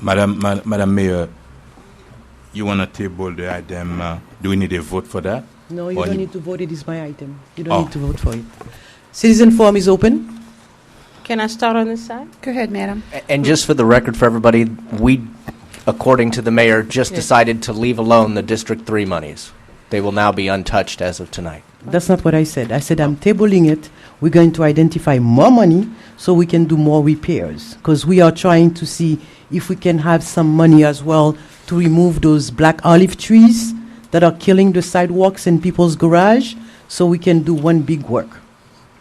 Madam Mayor, you want to table the item? Do we need a vote for that? No, you Or don't you- need to vote. It is my item. You Oh. don't need to vote for it. Citizen forum is open. Can I start on this side? Go ahead, madam. And just for the record for everybody, we, according to the mayor, just decided to leave alone the District 3 monies. They will now be untouched as of tonight. That's not what I said. I said I'm tabling it. We're going to identify more money so we can do more repairs. Because we are trying to see if we can have some money as well to remove those black olive trees that are killing the sidewalks in people's garage so we can do one big work.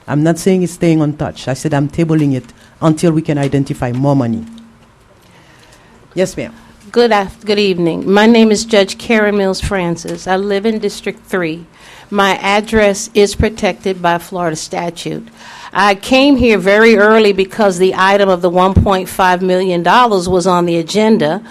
I'm not saying it's staying untouched. I said I'm tabling it until we can identify more money. Yes, ma'am. Good evening. My name is Judge Karen Mills Francis. I live in District 3. My address is protected by Florida statute. I came here very early because the item of the $1.5 million was on the agenda.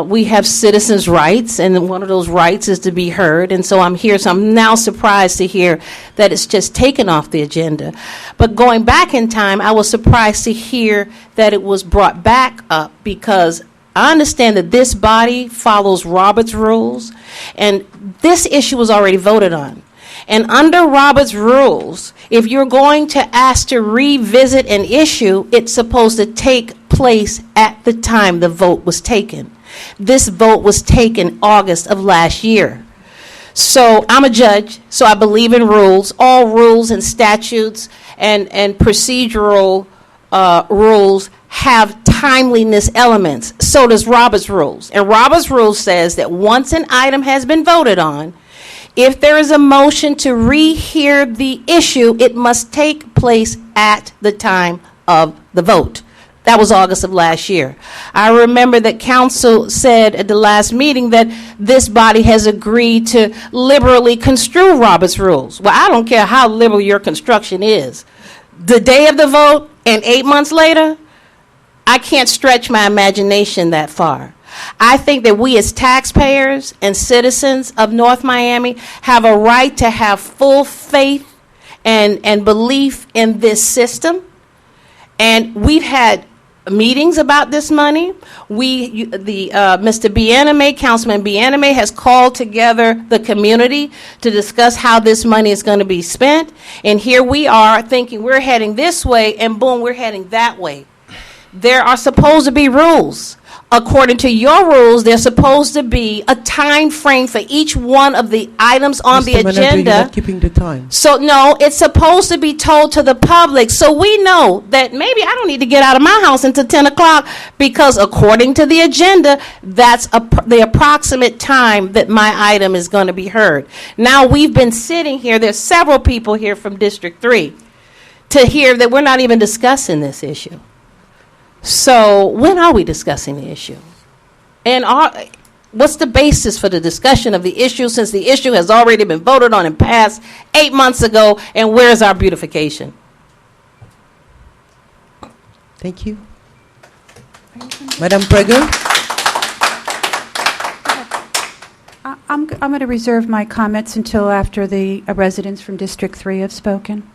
We have citizens' rights, and one of those rights is to be heard, and so I'm here. So I'm now surprised to hear that it's just taken off the agenda. But going back in time, I was surprised to hear that it was brought back up because I understand that this body follows Robert's rules, and this issue was already voted on. And under Robert's rules, if you're going to ask to revisit an issue, it's supposed to take place at the time the vote was taken. This vote was taken August of last year. So I'm a judge, so I believe in rules. All rules and statutes and procedural rules have timeliness elements. So does Robert's rules. And Robert's rules says that once an item has been voted on, if there is a motion to rehear the issue, it must take place at the time of the vote. That was August of last year. I remember that council said at the last meeting that this body has agreed to liberally construe Robert's rules. Well, I don't care how liberal your construction is. The day of the vote and 8 months later, I can't stretch my imagination that far. I think that we as taxpayers and citizens of North Miami have a right to have full faith and belief in this system. And we've had meetings about this money. Mr. Bieneme, Councilman Bieneme, has called together the community to discuss how this money is going to be spent. And here we are thinking we're heading this way, and boom, we're heading that way. There are supposed to be rules. According to your rules, there's supposed to be a time frame for each one of the items on the Mr. Manager, agenda. you're not keeping the time. So, no, it's supposed to be told to the public. So we know that maybe I don't need to get out of my house until 10 o'clock because according to the agenda, that's the approximate time that my item is going to be heard. Now, we've been sitting here. There's several people here from District 3 to hear that we're not even discussing this issue. So when are we discussing the issue? And what's the basis for the discussion of the issue since the issue has already been voted on and passed 8 months ago, and where's our beautification? Thank you. Madam Prager? I'm going to reserve my comments until after the residents from District 3 have spoken.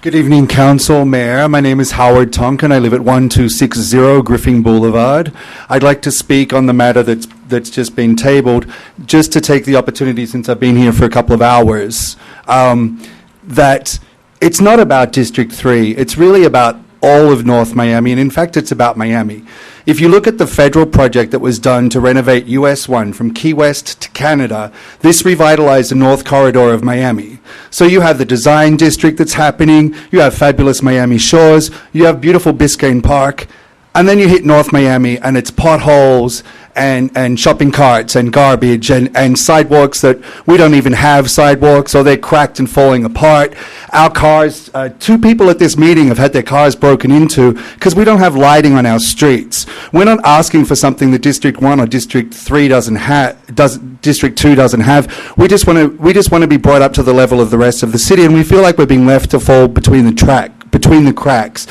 Good evening, Council, Mayor. My name is Howard Tonkin. I live at 1260 Griffin Boulevard. I'd like to speak on the matter that's just been tabled, just to take the opportunity, since I've been here for a couple of hours, that it's not about District 3. It's really about all of North Miami, and in fact, it's about Miami. If you look at the federal project that was done to renovate US 1 from Key West to Canada, this revitalized the North Corridor of Miami. So you have the design district that's happening, you have fabulous Miami shores, you have beautiful Biscayne Park, and then you hit North Miami and it's potholes and shopping carts and garbage and sidewalks that we don't even have sidewalks, or they're cracked and falling apart. Our cars, 2 people at this meeting have had their cars broken into because we don't have lighting on our streets. We're not asking for something that District 1 or District 3 doesn't have, District 2 doesn't have. We just want to be brought up to the level of the rest of the city, and we feel like we're being left to fall between the cracks.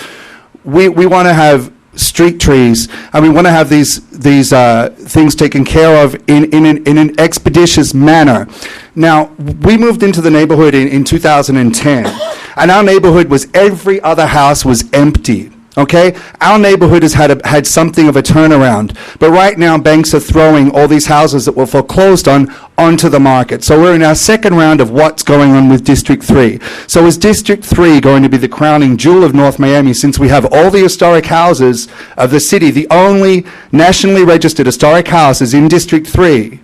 We want to have street trees, and we want to have these things taken care of in an expeditious manner. Now, we moved into the neighborhood in 2010, and our neighborhood was, every other house was empty. Okay, our neighborhood has had something of a turnaround, but right now banks are throwing all these houses that were foreclosed on onto the market. So we're in our second round of what's going on with District 3. So is District 3 going to be the crowning jewel of North Miami, since we have all the historic houses of the city, the only nationally registered historic houses in District 3?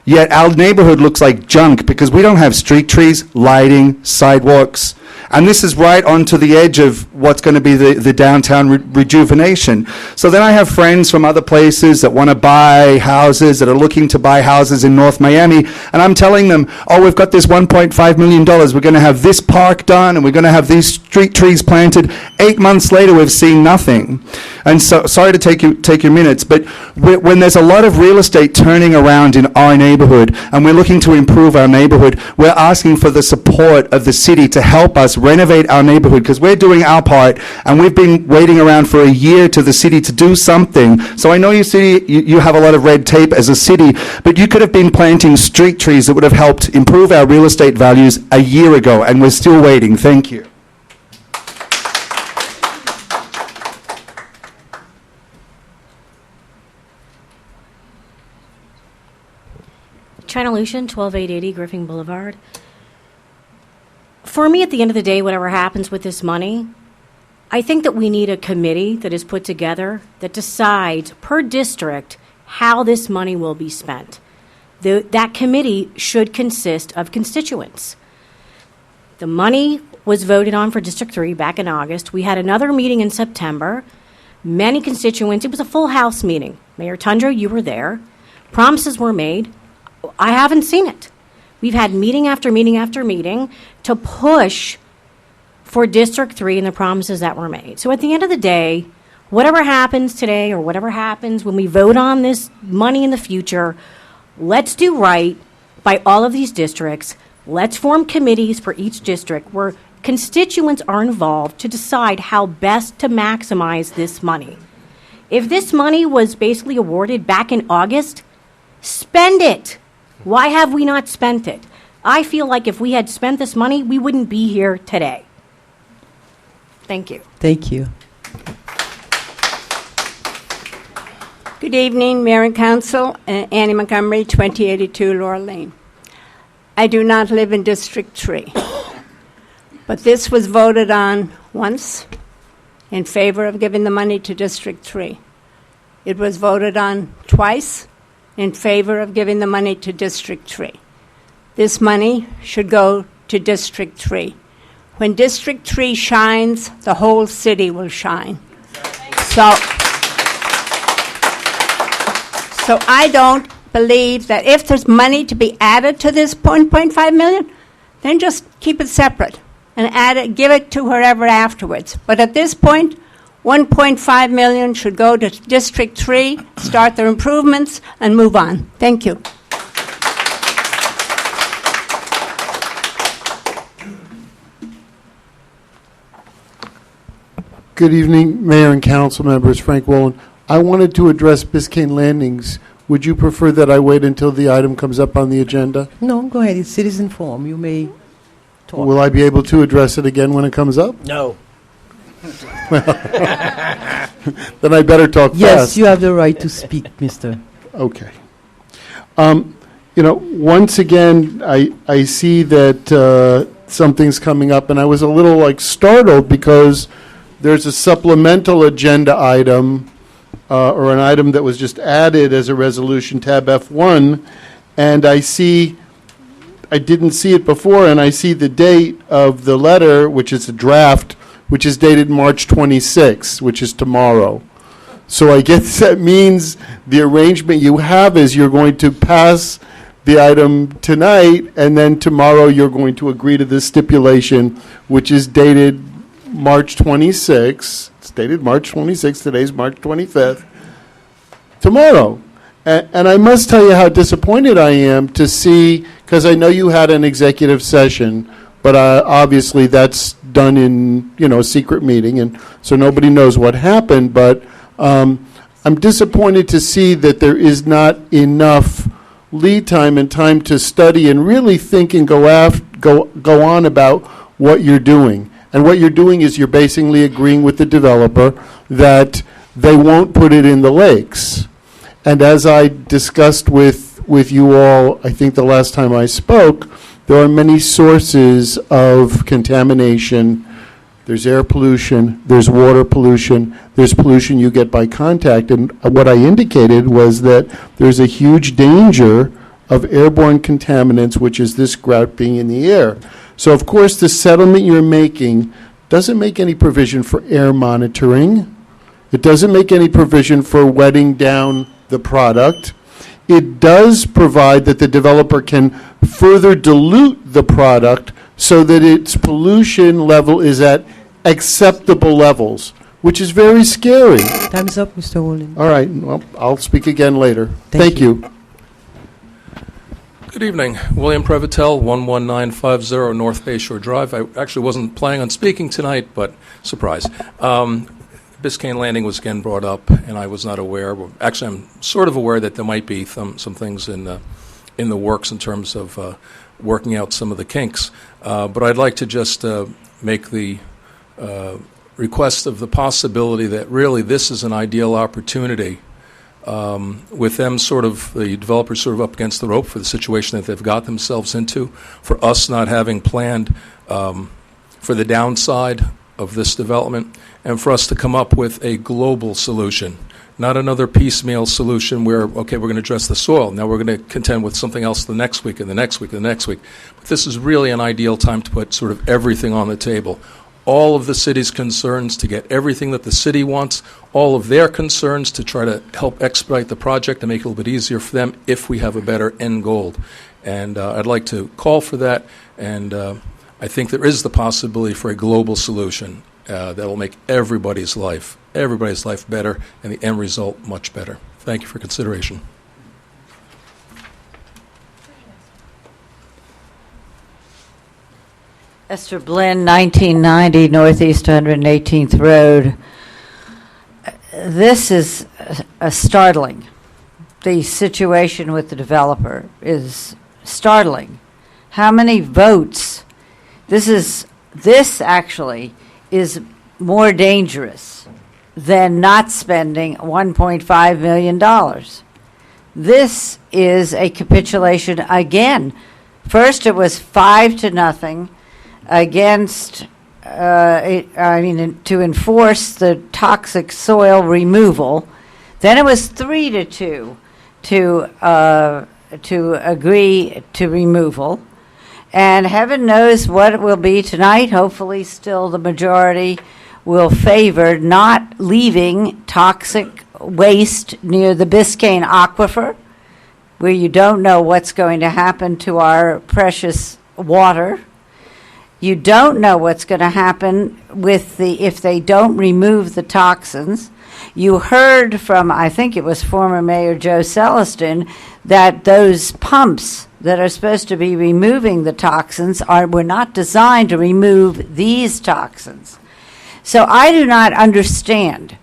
Yet our neighborhood looks like junk because we don't have street trees, lighting, sidewalks. And this is right onto the edge of what's going to be the downtown rejuvenation. So then I have friends from other places that want to buy houses, that are looking to buy houses in North Miami, and I'm telling them, oh, we've got this $1.5 million, we're going to have this park done, and we're going to have these street trees planted. 8 months later, we've seen nothing. And so, sorry to take your minutes, but when there's a lot of real estate turning around in our neighborhood, and we're looking to improve our neighborhood, we're asking for the support of the city to help us renovate our neighborhood, because we're doing our part, and we've been waiting around for a year to the city to do something. So I know you have a lot of red tape as a city, but you could have been planting street trees that would have helped improve our real estate values a year ago, and we're still waiting. Thank you. China Lucian, 12880 Griffin Boulevard. For me, at the end of the day, whatever happens with this money, I think that we need a committee that is put together that decides per district how this money will be spent. That committee should consist of constituents. The money was voted on for District 3 back in August. We had another meeting in September. Many constituents, it was a full house meeting. Mayor Tundra, you were there. Promises were made. I haven't seen it. We've had meeting after meeting after meeting to push for District 3 and the promises that were made. So at the end of the day, whatever happens today or whatever happens when we vote on this money in the future, let's do right by all of these districts. Let's form committees for each district where constituents are involved to decide how best to maximize this money. If this money was basically awarded back in August, spend it. Why have we not spent it? I feel like if we had spent this money, we wouldn't be here today. Thank you. Thank you. Good evening, Mayor and Council. Annie Montgomery, 2082 Laurel Lane. I do not live in District 3, but this was voted on once in favor of giving the money to District 3. It was voted on twice in favor of giving the money to District 3. This money should go to District 3. When District 3 shines, the whole city will shine. So I don't believe that if there's money to be added to this 1.5 million, then just keep it separate and add it, give it to whoever afterwards. But at this point, 1.5 million should go to District 3, start their improvements, and move on. Thank you. Good evening, Mayor and Council members. Frank Wolin. I wanted to address Biscayne Landings. Would you prefer that I wait until the item comes up on the agenda? No, go ahead. It's citizen forum. You may talk. Will I be able to address it again when it comes up? No. Then I better talk Yes, fast. you have the right to speak, mister. Okay. Once again, I see that something's coming up, and I was a little startled because there's a supplemental agenda item or an item that was just added as a resolution, tab F1, and I didn't see it before, and I see the date of the letter, which is a draft, which is dated March 26, which is tomorrow. So I guess that means the arrangement you have is you're going to pass the item tonight, and then tomorrow you're going to agree to this stipulation, which is dated March 26. It's dated March 26. Today's March 25th. Tomorrow. And I must tell you how disappointed I am to see, because I know you had an executive session, but obviously that's done in, a secret meeting, and so nobody knows what happened. But I'm disappointed to see that there is not enough lead time and time to study and really think and go on about what you're doing. And what you're doing is you're basically agreeing with the developer that they won't put it in the lakes. And as I discussed with you all, I think the last time I spoke, there are many sources of contamination. There's air pollution, there's water pollution, there's pollution you get by contact. And what I indicated was that there's a huge danger of airborne contaminants, which is this grout being in the air. So, of course, the settlement you're making doesn't make any provision for air monitoring. It doesn't make any provision for wetting down the product. It does provide that the developer can further dilute the product so that its pollution level is at acceptable levels, which is very scary. Time's up, Mr. Wolin. All right, well, I'll speak again later. Thank Thank you. Good evening. William Prevotel, 11950 North Bayshore Drive. I actually wasn't planning on speaking tonight, but surprise. Biscayne Landing was again brought up, and I was not aware. Well, actually, I'm sort of aware that there might be some things in the works in terms of working out some of the kinks. But I'd like to just make the request of the possibility that really this is an ideal opportunity with them the developers sort of up against the rope for the situation that they've got themselves into, for us not having planned for the downside of this development, and for us to come up with a global solution, not another piecemeal solution where, okay, we're going to address the soil, now we're going to contend with something else the next week and the next week and the next week. But this is really an ideal time to put sort of everything on the table. All of the city's concerns to get everything that the city wants, all of their concerns to try to help expedite the project and make it a little bit easier for them if we have a better end goal. And I'd like to call for that, and I think there is the possibility for a global solution that will make everybody's life better and the end result much better. Thank you for consideration. Esther Blinn, 1990 Northeast 118th Road. This is startling. The situation with the developer is startling. How many votes? This actually is more dangerous than not spending $1.5 million. This is a capitulation again. First it was 5-0 against, to enforce the toxic soil removal. Then it was 3-2 to agree to removal. And heaven knows what it will be tonight. Hopefully still the majority will favor not leaving toxic waste near the Biscayne Aquifer, where you don't know what's going to happen to our precious water. You don't know what's going to happen if they don't remove the toxins. You heard from, I think it was former Mayor Joe Celestin, that those pumps that are supposed to be removing the toxins were not designed to remove these toxins. So I do not understand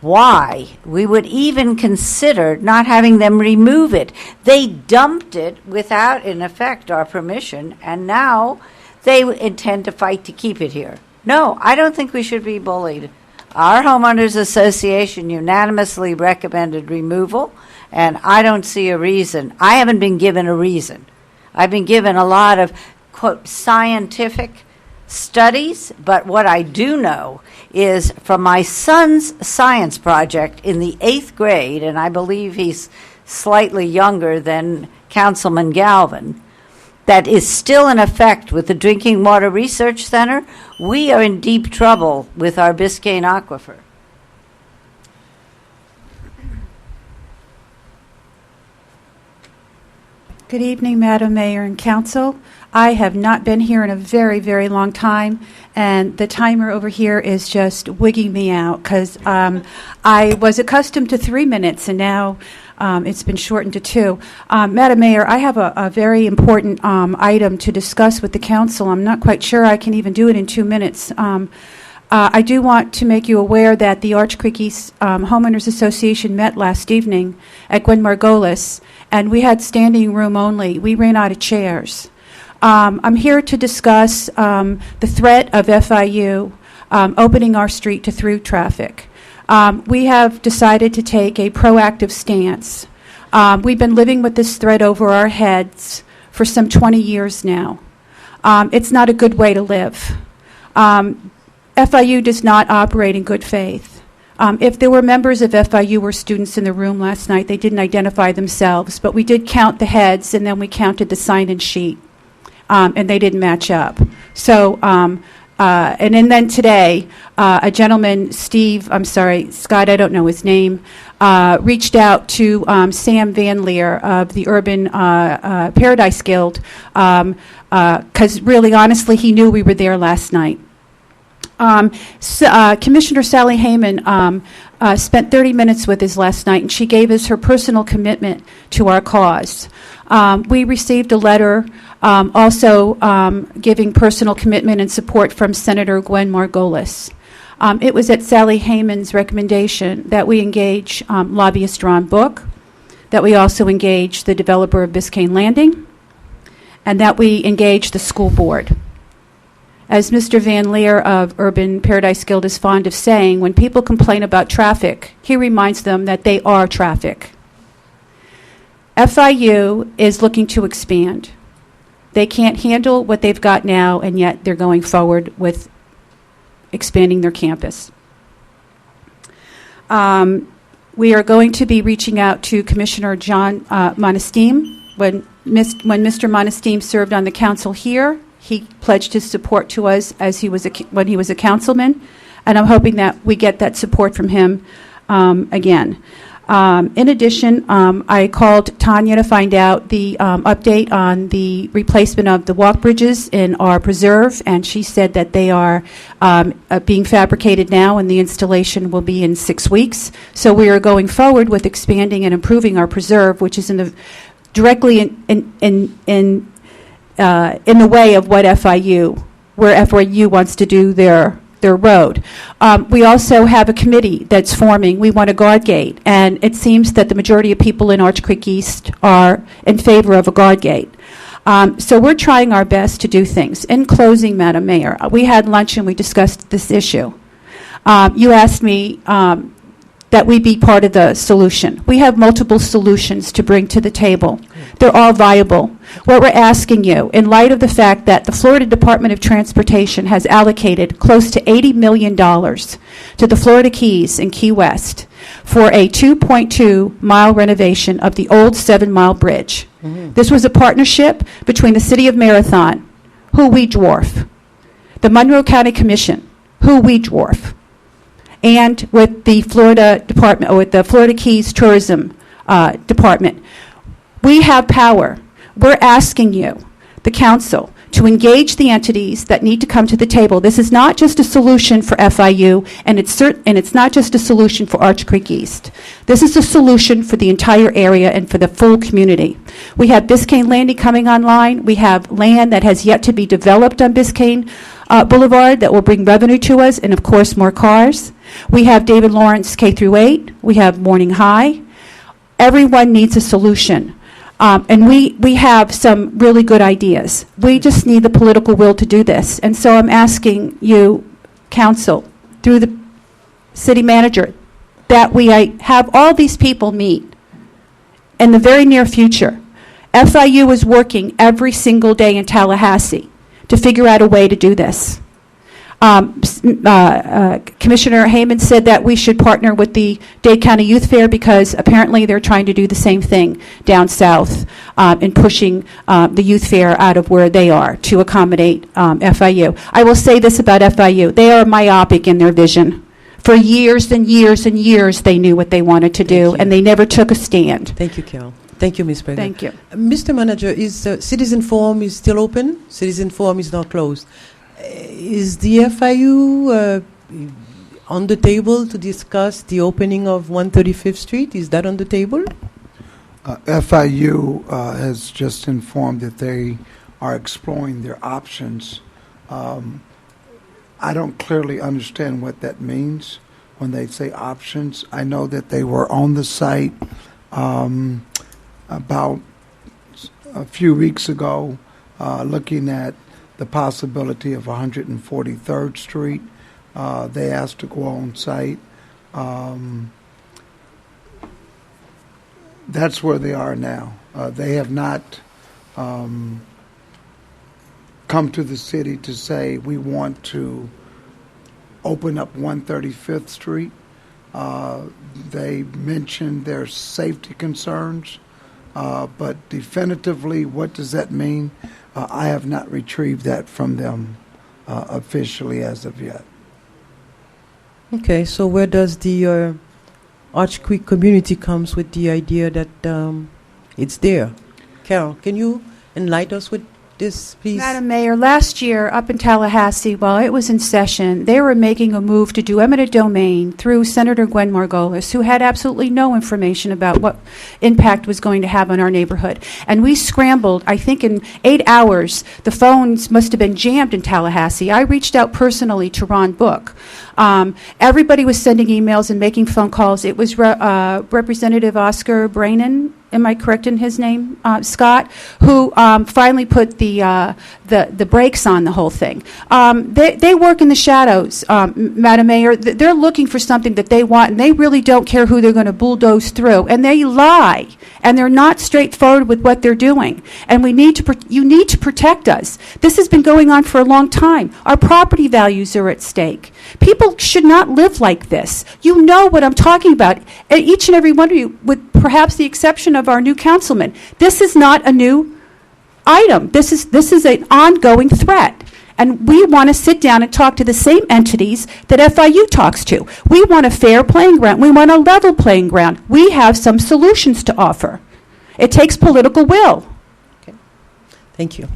why we would even consider not having them remove it. They dumped it without, in effect, our permission, and now they intend to fight to keep it here. No, I don't think we should be bullied. Our homeowners association unanimously recommended removal, and I don't see a reason. I haven't been given a reason. I've been given a lot of, quote, scientific studies, but what I do know is from my son's science project in the 8th grade, and I believe he's slightly younger than Councilman Galvin, that is still in effect with the Drinking Water Research Center, we are in deep trouble with our Biscayne Aquifer. Good evening, Madam Mayor and Council. I have not been here in a very, very long time, and the timer over here is just wigging me out because I was accustomed to 3 minutes, and now it's been shortened to 2. Madam Mayor, I have a very important item to discuss with the council. I'm not quite sure I can even do it in 2 minutes. I do want to make you aware that the Arch Creek East Homeowners Association met last evening at Gwen Margolis, and we had standing room only. We ran out of chairs. I'm here to discuss the threat of FIU opening our street to through traffic. We have decided to take a proactive stance. We've been living with this threat over our heads for some 20 years now. It's not a good way to live. FIU does not operate in good faith. If there were members of FIU or students in the room last night, they didn't identify themselves, but we did count the heads, and then we counted the sign-in sheet, and they didn't match up. So, and then today, a gentleman, Scott, I don't know his name, reached out to Sam Van Leer of the Urban Paradise Guild, because really, honestly, he knew we were there last night. Commissioner Sally Hayman spent 30 minutes with us last night, and she gave us her personal commitment to our cause. We received a letter also giving personal commitment and support from Senator Gwen Margolis. It was at Sally Hayman's recommendation that we engage lobbyist Ron Book, that we also engage the developer of Biscayne Landing, and that we engage the school board. As Mr. Van Leer of Urban Paradise Guild is fond of saying, when people complain about traffic, he reminds them that they are traffic. FIU is looking to expand. They can't handle what they've got now, and yet they're going forward with expanding their campus. We are going to be reaching out to Commissioner John Monesteem. When Mr. Monesteem served on the council here, he pledged his support to us as when he was a councilman, and I'm hoping that we get that support from him again. In addition, I called Tanya to find out the update on the replacement of the walk bridges in our preserve, and she said that they are being fabricated now, and the installation will be in 6 weeks. So we are going forward with expanding and improving our preserve, which is directly in the way of what where FIU wants to do their road. We also have a committee that's forming. We want a guard gate, and it seems that the majority of people in Arch Creek East are in favor of a guard gate. So we're trying our best to do things. In closing, Madam Mayor, we had lunch and we discussed this issue. You asked me that we be part of the solution. We have multiple solutions to bring to the table. They're all viable. What we're asking you, in light of the fact that the Florida Department of Transportation has allocated close to $80 million to the Florida Keys in Key West for a 2.2-mile renovation of the old 7-mile bridge. Mm-hmm. This was a partnership between the City of Marathon, who we dwarf, the Monroe County Commission, who we dwarf, and with the Florida Department, or with the Florida Keys Tourism Department. We have power. We're asking you, the council, to engage the entities that need to come to the table. This is not just a solution for FIU, and it's not just a solution for Arch Creek East. This is a solution for the entire area and for the full community. We have Biscayne Landing coming online. We have land that has yet to be developed on Biscayne Boulevard that will bring revenue to us, and of course more cars. We have David Lawrence K-8. We have Morning High. Everyone needs a solution. And we have some really good ideas. We just need the political will to do this. And so I'm asking you, council, through the city manager, that we have all these people meet in the very near future. FIU is working every single day in Tallahassee to figure out a way to do this. Commissioner Hayman said that we should partner with the Dade County Youth Fair because apparently they're trying to do the same thing down south in pushing the youth fair out of where they are to accommodate FIU. I will say this about FIU. They are myopic in their vision. For years and years and years, they knew what they wanted to do, and they never took a stand. Thank you, Carol. Thank you, Ms. President. Thank you. Mr. Manager, is Citizen Forum is still open? Citizen Forum is not closed. Is the FIU on the table to discuss the opening of 135th Street? Is that on the table? FIU has just informed that they are exploring their options. I don't clearly understand what that means when they say options. I know that they were on the site about a few weeks ago looking at the possibility of 143rd Street. They asked to go on site. That's where they are now. They have not come to the city to say we want to open up 135th Street. They mentioned their safety concerns, but definitively, what does that mean? I have not retrieved that from them officially as of yet. Okay, so where does the Arch Creek community comes with the idea that it's there? Carol, can you enlighten us with this, please? Madam Mayor, last year up in Tallahassee, while it was in session, they were making a move to do eminent domain through Senator Gwen Margolis, who had absolutely no information about what impact was going to have on our neighborhood. And we scrambled, I think in 8 hours, the phones must have been jammed in Tallahassee. I reached out personally to Ron Book. Everybody was sending emails and making phone calls. It was Representative Oscar Brainin, am I correct in his name, Scott, who finally put the brakes on the whole thing. They work in the shadows, Madam Mayor. They're looking for something that they want, and they really don't care who they're going to bulldoze through. And they lie, and they're not straightforward with what they're doing. And you need to protect us. This has been going on for a long time. Our property values are at stake. People should not live like this. You know what I'm talking about. Each and every one of you, with perhaps the exception of our new councilman, this is not a new item. This is an ongoing threat. And we want to sit down and talk to the same entities that FIU talks to. We want a fair playing ground. We want a level playing ground. We have some solutions to offer. It takes political will. Okay. Thank you.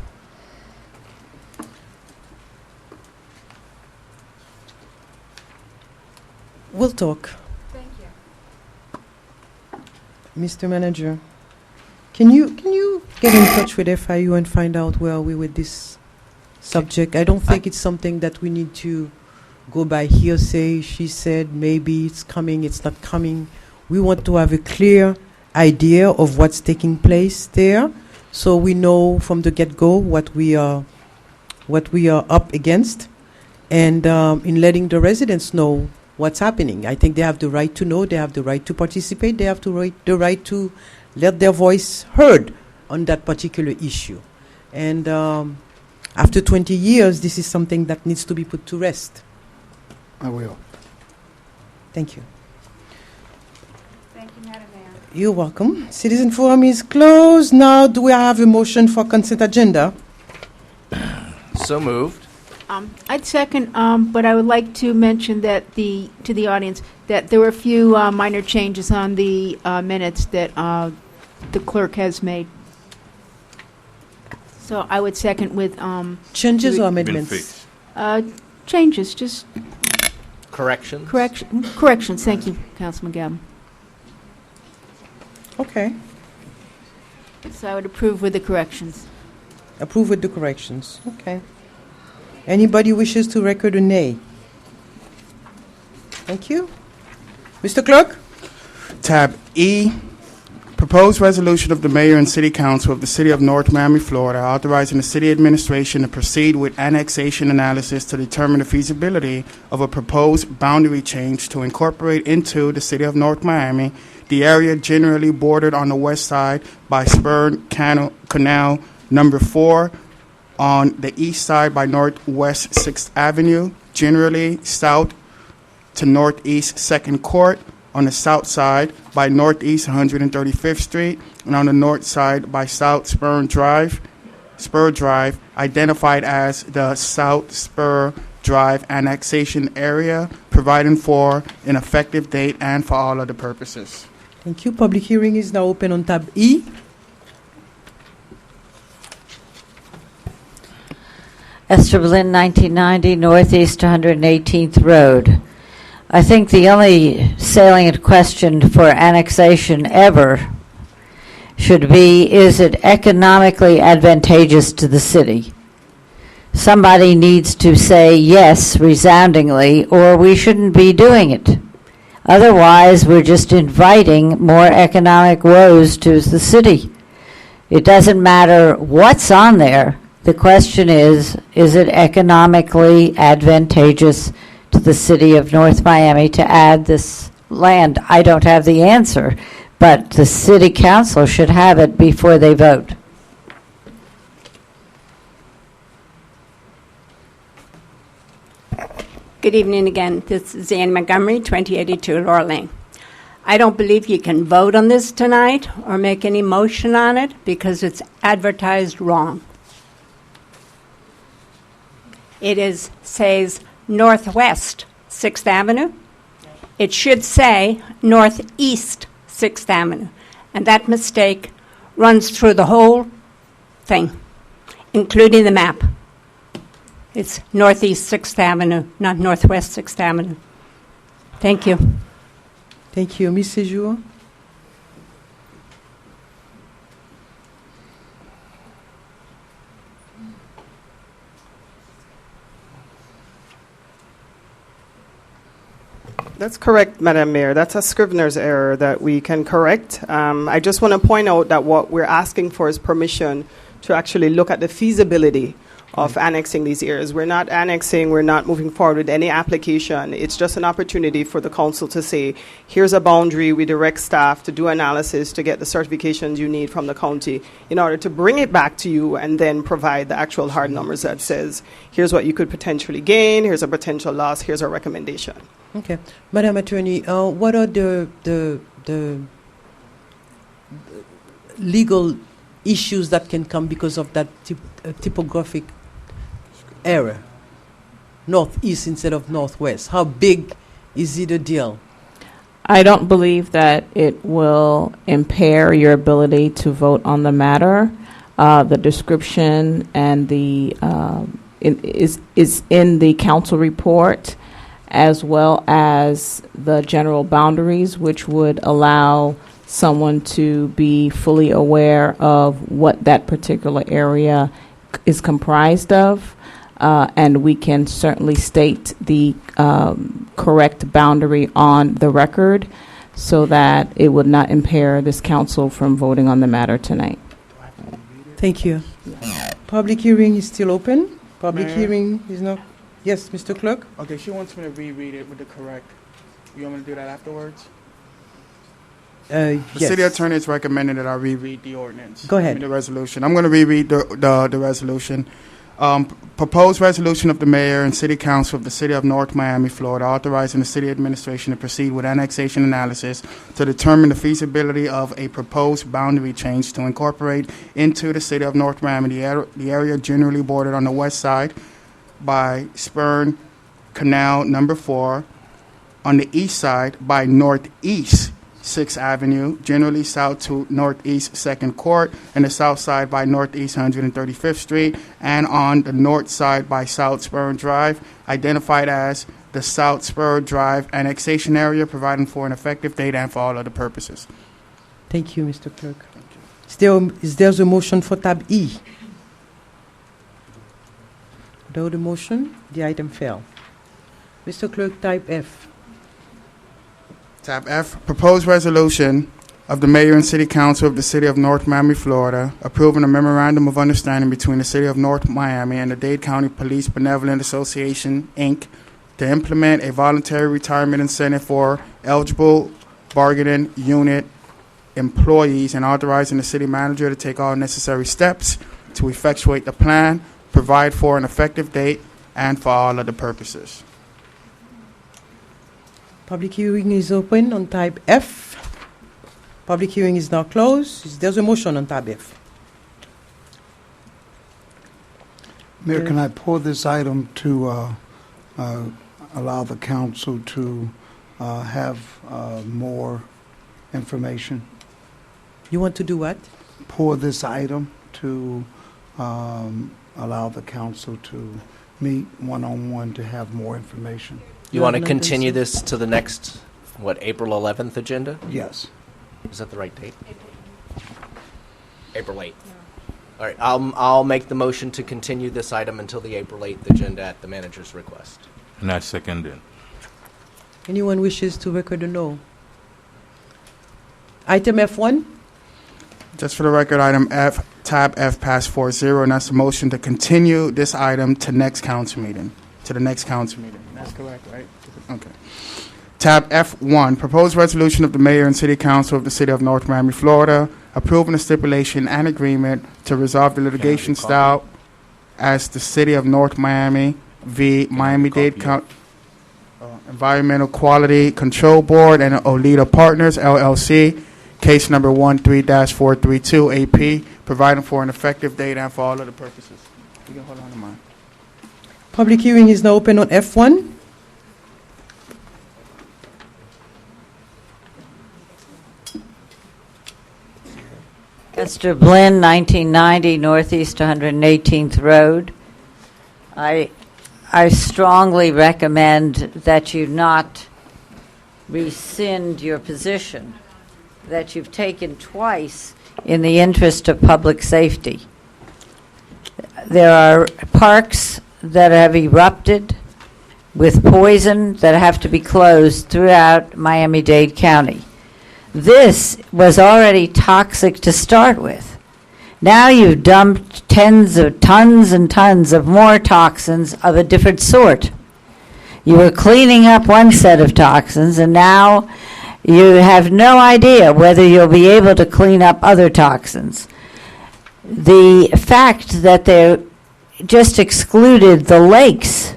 We'll talk. Thank you. Mr. Manager, can you get in touch with FIU and find out where are we with this subject? I don't think it's something that we need to go by hearsay. She said maybe it's coming, it's not coming. We want to have a clear idea of what's taking place there, so we know from the get-go what we are up against, and in letting the residents know what's happening. I think they have the right to know, they have the right to participate, they have the right to let their voice heard on that particular issue. And after 20 years, this is something that needs to be put to rest. I will. Thank you. Thank you, Madam Mayor. You're welcome. Citizen Forum is closed. Now, do we have a motion for consent agenda? So moved. I'd second, but I would like to mention that to the audience that there were a few minor changes on the minutes that the clerk has made. So I would second with changes or Been amendments? fixed. changes, just Corrections. corrections. Thank you, Councilman Gavin. Okay. So I would approve with the corrections. Approve with the corrections. Okay. Anybody wishes to record a nay? Thank you. Mr. Clerk? Tab E, proposed resolution of the mayor and city council of the city of North Miami, Florida, authorizing the city administration to proceed with annexation analysis to determine the feasibility of a proposed boundary change to incorporate into the city of North Miami the area generally bordered on the west side by Spur Canal number 4, on the east side by Northwest 6th Avenue, generally south to Northeast 2nd Court, on the south side by Northeast 135th Street, and on the north side by South Spur Drive, identified as the South Spur Drive annexation area, providing for an effective date and for all other purposes. Thank you. Public hearing is now open on tab E. Esther Berlin, 1990, Northeast 118th Road. I think the only salient question for annexation ever should be, is it economically advantageous to the city somebody needs to say yes resoundingly, or we shouldn't be doing it. Otherwise, we're just inviting more economic woes to the city. It doesn't matter what's on there. The question is it economically advantageous to the city of North Miami to add this land? I don't have the answer, but the city council should have it before they vote. Good evening again. This is Annie Montgomery, 2082 Laurel Lane. I don't believe you can vote on this tonight or make any motion on it because it's advertised wrong. It says Northwest 6th Avenue. It should say Northeast 6th Avenue. And that mistake runs through the whole thing, including the map. It's Northeast 6th Avenue, not Northwest 6th Avenue. Thank you. Thank you. Ms. Sejour? That's correct, Madam Mayor. That's a Scrivener's error that we can correct. I just want to point out that what we're asking for is permission to actually look at the feasibility of annexing these areas. We're not annexing, we're not moving forward with any application. It's just an opportunity for the council to say, here's a boundary, we direct staff to do analysis to get the certifications you need from the county in order to bring it back to you and then provide the actual hard numbers that says, here's what you could potentially gain, here's a potential loss, here's our recommendation. Okay. Madam Attorney, what are the legal issues that can come because of that typographic error? Northeast instead of northwest. How big is it a deal? I don't believe that it will impair your ability to vote on the matter. The description and the is in the council report, as well as the general boundaries, which would allow someone to be fully aware of what that particular area is comprised of. And we can certainly state the correct boundary on the record so that it would not impair this council from voting on the matter tonight. Thank you. Public hearing is still open. Public hearing is not. Yes, Mr. Clerk? Okay, she wants me to reread it with the correct. You want me to do that afterwards? The Yes. city attorney is recommending that I reread the ordinance. Go ahead. The resolution. I'm going to reread the resolution. Proposed resolution of the mayor and city council of the city of North Miami, Florida, authorizing the city administration to proceed with annexation analysis to determine the feasibility of a proposed boundary change to incorporate into the city of North Miami the area generally bordered on the west side by Spurn Canal number 4, on the east side by Northeast 6th Avenue, generally south to Northeast 2nd Court, and the south side by Northeast 135th Street, and on the north side by South Spur Drive, identified as the South Spur Drive annexation area, providing for an effective date and for all other purposes. Thank you, Mr. Clerk. Is there a motion for tab E? Without the motion, the item fell. Mr. Clerk, type F. Tab F, proposed resolution of the mayor and city council of the city of North Miami, Florida, approving a memorandum of understanding between the city of North Miami and the Dade County Police Benevolent Association, Inc., to implement a voluntary retirement incentive for eligible bargaining unit employees and authorizing the city manager to take all necessary steps to effectuate the plan, provide for an effective date, and for all other purposes. Public hearing is open on type F. Public hearing is now closed. There's a motion on tab F. Mayor, can I pull this item to allow the council to have more information? You want to do what? Pull this item to allow the council to meet one-on-one to have more information. You want to continue this to the next, April 11th agenda? Yes. Is that the right date? April 8th. All right, I'll make the motion to continue this item until the April 8th agenda at the manager's request. And I second it. Anyone wishes to record a no? Item F1? Just for the record, item F, tab F passed 4-0, and that's the motion to continue this item to next council meeting, to the next council meeting. That's correct, right? Okay. Tab F1, proposed resolution of the mayor and city council of the city of North Miami, Florida, approving a stipulation and agreement to resolve the litigation style as the city of North Miami v. Miami-Dade County Environmental Quality Control Board and Olita Partners, LLC, case number 13-432 AP, providing for an effective date and for all other purposes. You can hold on to mine. Public hearing is now open on F1. Esther Blinn, 1990 Northeast 118th Road. I strongly recommend that you not rescind your position that you've taken twice in the interest of public safety. There are parks that have erupted with poison that have to be closed throughout Miami-Dade County. This was already toxic to start with. Now you've dumped tons and tons of more toxins of a different sort. You were cleaning up one set of toxins, and now you have no idea whether you'll be able to clean up other toxins. The fact that they just excluded the lakes,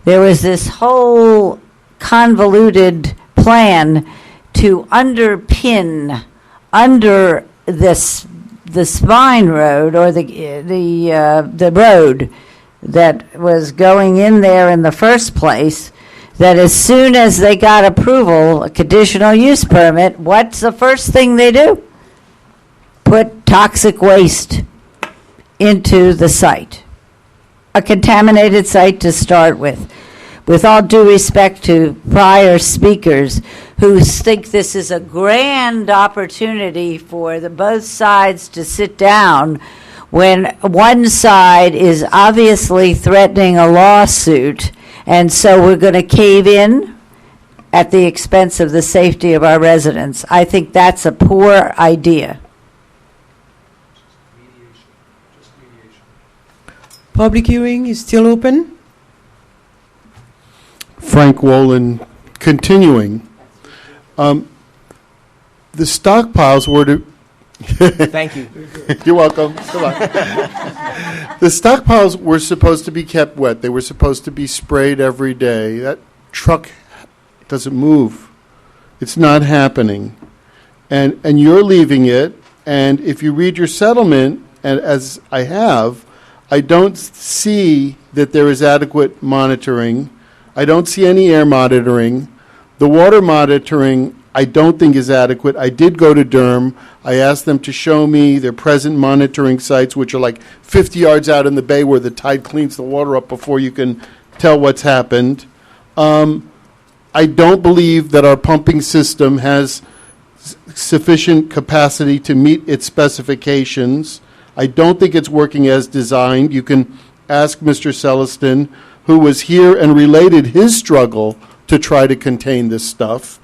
there was this whole convoluted plan to underpin under this the spine road or the road that was going in there in the first place, that as soon as they got approval, a conditional use permit, what's the first thing they do? Put toxic waste into the site. A contaminated site to start with. With all due respect to prior speakers who think this is a grand opportunity for both sides to sit down when one side is obviously threatening a lawsuit, and so we're going to cave in at the expense of the safety of our residents. I think that's a poor idea. Public hearing is still open. Frank Wolin, continuing. The stockpiles were to... Thank you. You're welcome. Come on. The stockpiles were supposed to be kept wet. They were supposed to be sprayed every day. That truck doesn't move. It's not happening. And you're leaving it, and if you read your settlement, and as I have, I don't see that there is adequate monitoring. I don't see any air monitoring. The water monitoring, I don't think is adequate. I did go to Durham. I asked them to show me their present monitoring sites, which are like 50 yards out in the bay where the tide cleans the water up before you can tell what's happened. I don't believe that our pumping system has sufficient capacity to meet its specifications. I don't think it's working as designed. You can ask Mr. Celestin, who was here and related his struggle to try to contain this stuff.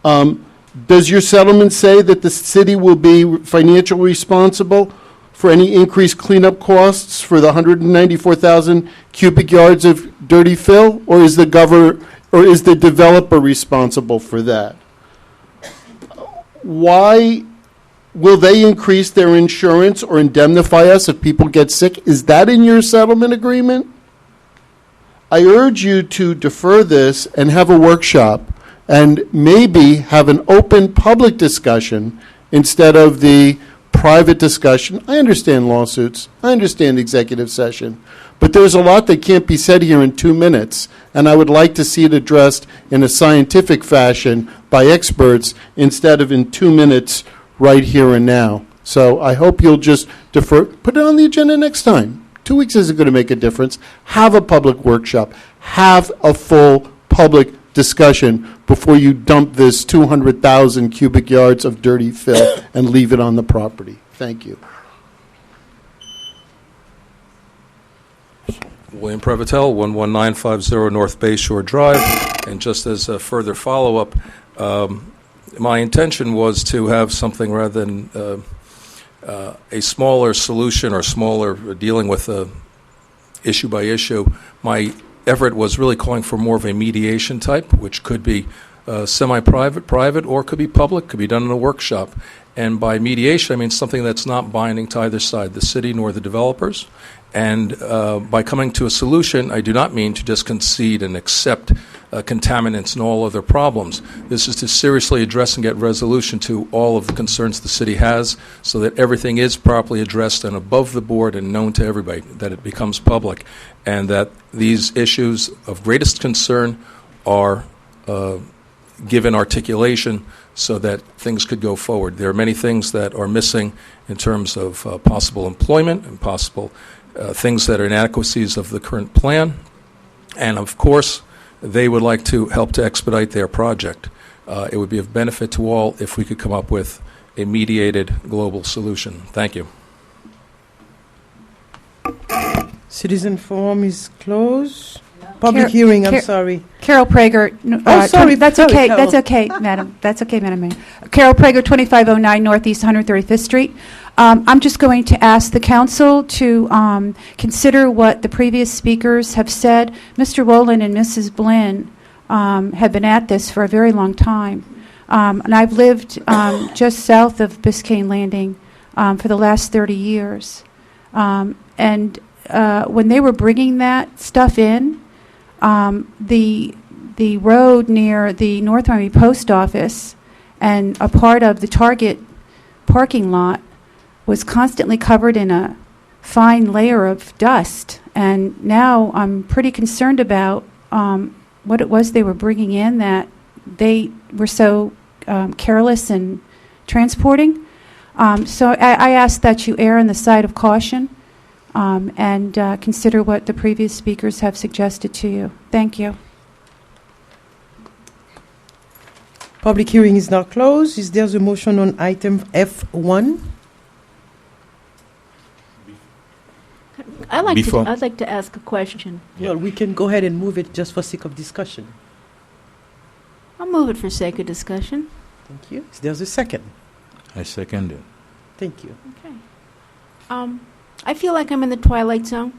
Does your settlement say that the city will be financially responsible for any increased cleanup costs for the 194,000 cubic yards of dirty fill, or is the developer responsible for that? Why will they increase their insurance or indemnify us if people get sick? Is that in your settlement agreement? I urge you to defer this and have a workshop and maybe have an open public discussion instead of the private discussion. I understand lawsuits. I understand executive session. But there's a lot that can't be said here in 2 minutes, and I would like to see it addressed in a scientific fashion by experts instead of in 2 minutes right here and now. So I hope you'll just defer. Put it on the agenda next time. 2 weeks isn't going to make a difference. Have a public workshop. Have a full public discussion before you dump this 200,000 cubic yards of dirty fill and leave it on the property. Thank you. William Prevotel, 11950 North Bay Shore Drive. And just as a further follow-up, my intention was to have something rather than a smaller solution or smaller dealing with issue by issue. My effort was really calling for more of a mediation type, which could be semi-private, private, or could be public, could be done in a workshop. And by mediation, I mean something that's not binding to either side, the city nor the developers. And by coming to a solution, I do not mean to just concede and accept contaminants and all other problems. This is to seriously address and get resolution to all of the concerns the city has so that everything is properly addressed and above the board and known to everybody, that it becomes public, and that these issues of greatest concern are given articulation so that things could go forward. There are many things that are missing in terms of possible employment and possible things that are inadequacies of the current plan. And of course, they would like to help to expedite their project. It would be of benefit to all if we could come up with a mediated global solution. Thank you. Citizen forum is closed. Public hearing, I'm sorry. Carol Prager. Sorry. That's sorry, okay. Carol. That's okay, Madam. That's okay, Madam Mayor. Carol Prager, 2509 Northeast 135th Street. I'm just going to ask the council to consider what the previous speakers have said. Mr. Rowland and Mrs. Blinn have been at this for a very long time. And I've lived just south of Biscayne Landing for the last 30 years. And when they were bringing that stuff in, the road near the North Miami Post Office and a part of the Target parking lot was constantly covered in a fine layer of dust. And now I'm pretty concerned about what it was they were bringing in, that they were so careless in transporting. So I ask that you err on the side of caution and consider what the previous speakers have suggested to you. Thank you. Public hearing is now closed. Is there a motion on item F1? I'd like to ask a question. Well, we can go ahead and move it just for sake of discussion. I'll move it for sake of discussion. Thank you. Is there a second? I second it. Thank you. Okay. I feel like I'm in the twilight zone.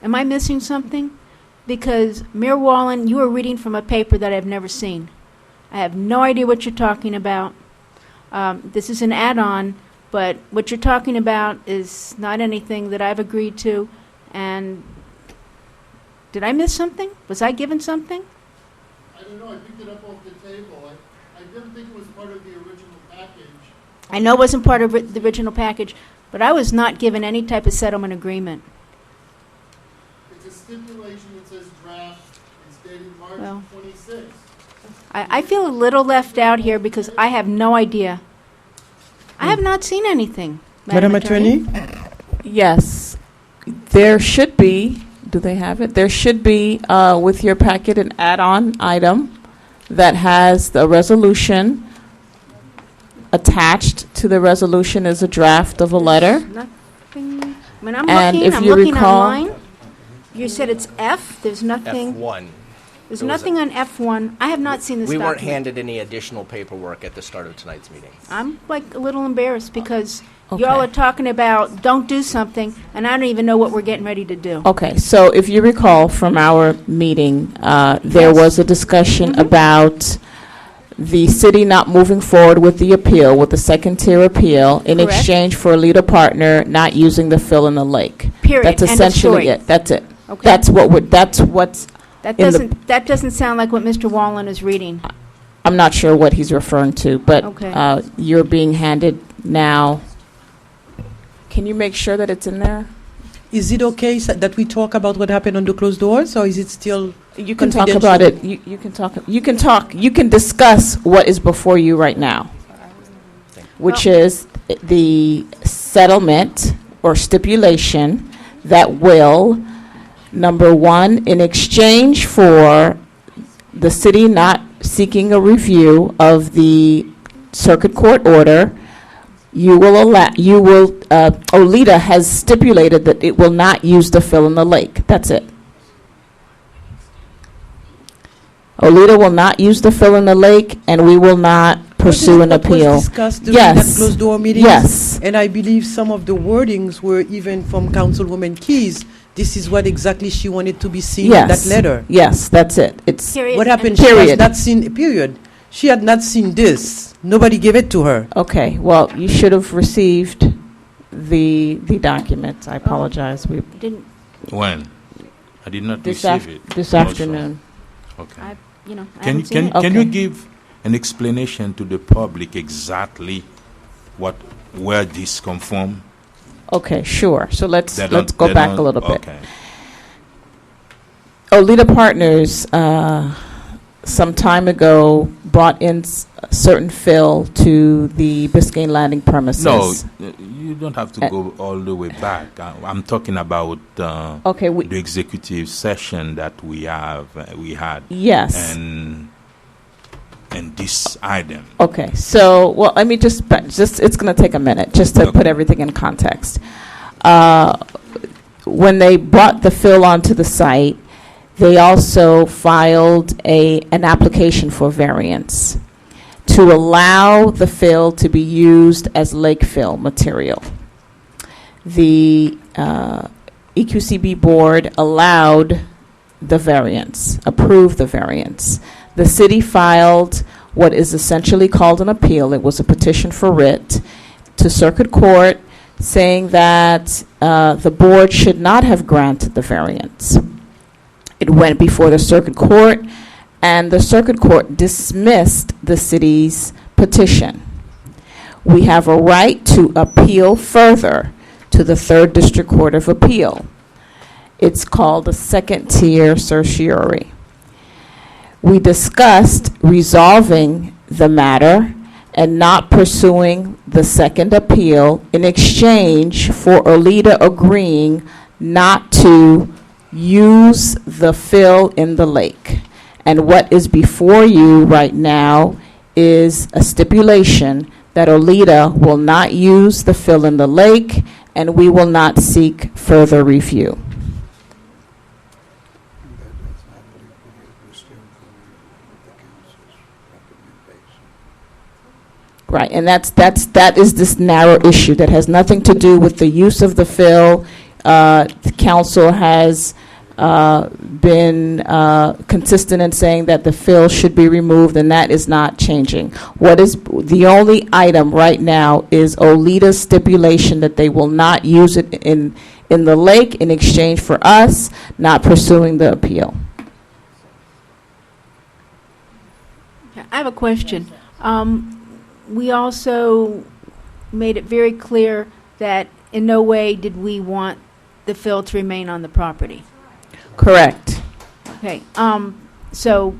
Am I missing something? Because Mayor Wallen, you are reading from a paper that I've never seen. I have no idea what you're talking about. This is an add-on, but what you're talking about is not anything that I've agreed to. And did I miss something? Was I given something? I don't know. I picked it up off the table. I didn't think it was part of the original package. I know it wasn't part of the original package, but I was not given any type of settlement agreement. It's a stipulation that says draft. It's dated March Well. 26th. I feel a little left out here because I have no idea. I have not seen anything. Madam Attorney? Yes, there should be, do they have it? There should be, with your packet, an add-on item that has the resolution. Attached to the resolution is a draft of a letter. Nothing. When I'm And looking, if I'm you looking recall- online. You said it's F. There's nothing. F1. There's There was nothing on F1. I have not seen this We weren't document. handed any additional paperwork at the start of tonight's meeting. I'm like a little embarrassed because Okay. y'all are talking about don't do something, and I don't even know what we're getting ready to do. Okay, so if you recall from our meeting, there Yes. was a discussion about the city not moving forward with the appeal, with the second-tier appeal, in Correct. exchange for a leader partner not using the fill in the lake. Period. That's End of essentially story. it. That's it. Okay. That's what's, That in the- doesn't sound like what Mr. Wallen is reading. I'm not sure what he's referring to, but Okay. you're being handed now. Can you make sure that it's in there? Is it okay that we talk about what happened on the closed doors, or is it still You can talk about it. You can talk. You can talk. You can discuss what is before you right now, which is the settlement or stipulation that will, number one, in exchange for the city not seeking a review of the circuit court order, Olita has stipulated that it will not use the fill in the lake. That's it. Olita will not use the fill in the lake, and we will not pursue an appeal. Was discussed during Yes. that closed door meeting. Yes. And I believe some of the wordings were even from Councilwoman Keys. This is what exactly she wanted to be seen in that letter. Yes, that's it. It's Period. What happened? Period. She has not seen. Period. She had not seen this. Nobody gave it to her. Okay, well, you should have received the documents. I apologize. We Didn't, When? I did not this receive it. this Also. afternoon. Okay. I Can haven't seen it. you Okay. give an explanation to the public exactly where this come from? Okay, sure. So let's They go don't- back a little bit. Okay. Olita Partners, some time ago, brought in certain fill to the Biscayne Landing premises. No, you don't have to go all the way back. I'm talking about Okay, the executive session that we had. Yes. And this item. Okay, so, well, let me just it's going to take a minute just to put everything in context. When they brought the fill onto the site, they also filed an application for variance to allow the fill to be used as lake fill material. The EQCB board allowed the variance, approved the variance. The city filed what is essentially called an appeal. It was a petition for writ to circuit court saying that the board should not have granted the variance. It went before the circuit court, and the circuit court dismissed the city's petition. We have a right to appeal further to the 3rd District Court of Appeal. It's called a second-tier certiorari. We discussed resolving the matter and not pursuing the second appeal in exchange for Olita agreeing not to use the fill in the lake. And what is before you right now is a stipulation that Olita will not use the fill in the lake, and we will not seek further review. Right, and that is this narrow issue that has nothing to do with the use of the fill. The council has been consistent in saying that the fill should be removed, and that is not changing. What is the only item right now is Olita's stipulation that they will not use it in the lake in exchange for us not pursuing the appeal. I have a question. We also made it very clear that in no way did we want the fill to remain on the property. Correct. Okay, so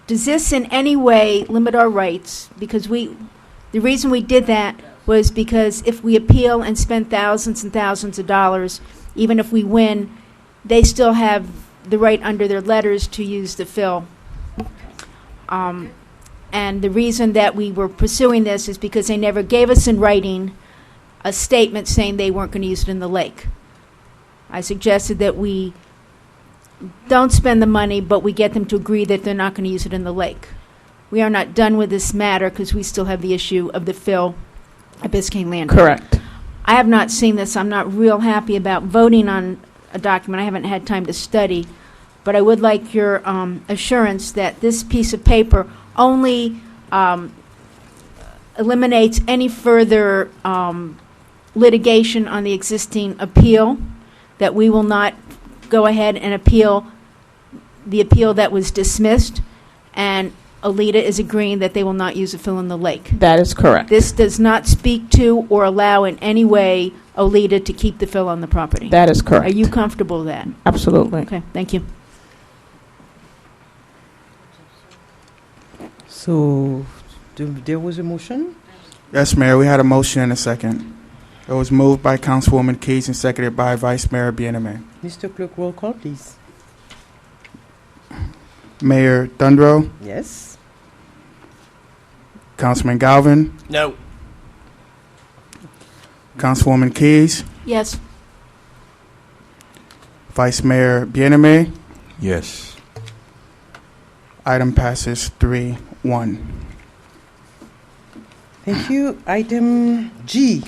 does this in any way limit our rights? Because the reason we did that was because if we appeal and spend thousands and thousands of dollars, even if we win, they still have the right under their letters to use the fill. And the reason that we were pursuing this is because they never gave us in writing a statement saying they weren't going to use it in the lake. I suggested that we don't spend the money, but we get them to agree that they're not going to use it in the lake. We are not done with this matter because we still have the issue of the fill at Biscayne Landing. Correct. I have not seen this. I'm not real happy about voting on a document I haven't had time to study, but I would like your assurance that this piece of paper only eliminates any further litigation on the existing appeal, that we will not go ahead and appeal the appeal that was dismissed, and Olita is agreeing that they will not use a fill in the lake. That is correct. This does not speak to or allow in any way Olita to keep the fill on the property. That is correct. Are you comfortable with that? Absolutely. Okay, thank you. So, there was a motion? Yes, Mayor, we had a motion and a second. It was moved by Councilwoman Keys and seconded by Vice Mayor Bieneme. Mr. Clerk, roll call, please. Mayor Dundro, Yes. Councilman Galvin, No. Councilwoman Keys, Yes. Vice Mayor Bienemé. Yes. Item passes 3-1. Thank you. Item G.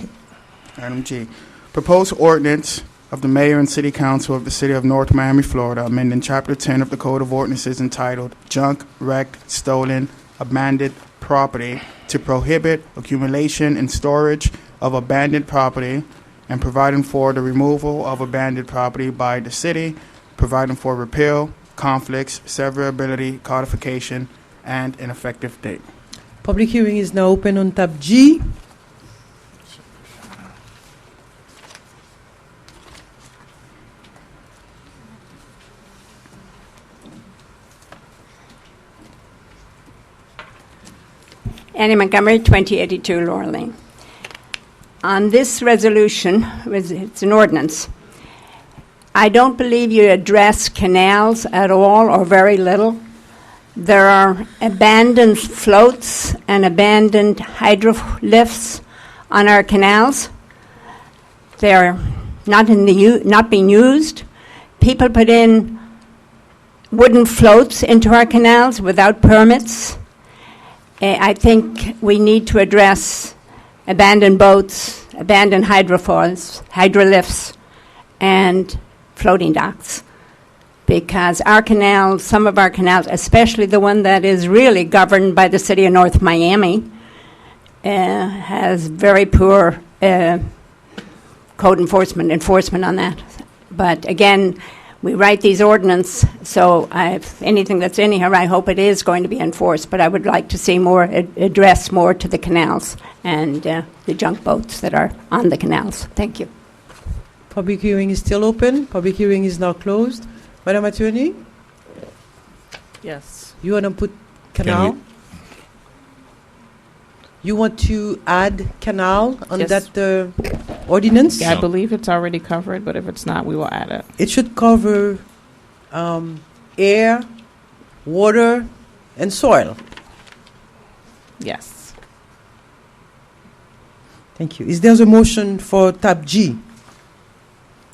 Item G, proposed ordinance of the Mayor and City Council of the City of North Miami, Florida, amending Chapter 10 of the Code of Ordinances entitled Junk, Wrecked, Stolen, Abandoned Property to prohibit accumulation and storage of abandoned property and providing for the removal of abandoned property by the city, providing for repeal, conflicts, severability, codification, and an effective date. Public hearing is now open on tab G. Annie Montgomery, 2082 Laurel Lane. On this resolution, it's an ordinance. I don't believe you address canals at all or very little. There are abandoned floats and abandoned hydrolifts on our canals. They're not being used. People put in wooden floats into our canals without permits. I think we need to address abandoned boats, abandoned hydrolifts, and floating docks. Because our canals, some of our canals, especially the one that is really governed by the City of North Miami, has very poor code enforcement on that. But again, we write these ordinances, so anything that's in here, I hope it is going to be enforced. But I would like to see more address more to the canals and the junk boats that are on the canals. Thank you. Public hearing is still open. Public hearing is now closed. Madam Attorney, Yes. you want to put canal? You want to add canal on Yes. that ordinance? Yeah, I believe it's already covered, but if it's not, we will add it. It should cover air, water, and soil. Yes. Thank you. Is there a motion for tab G?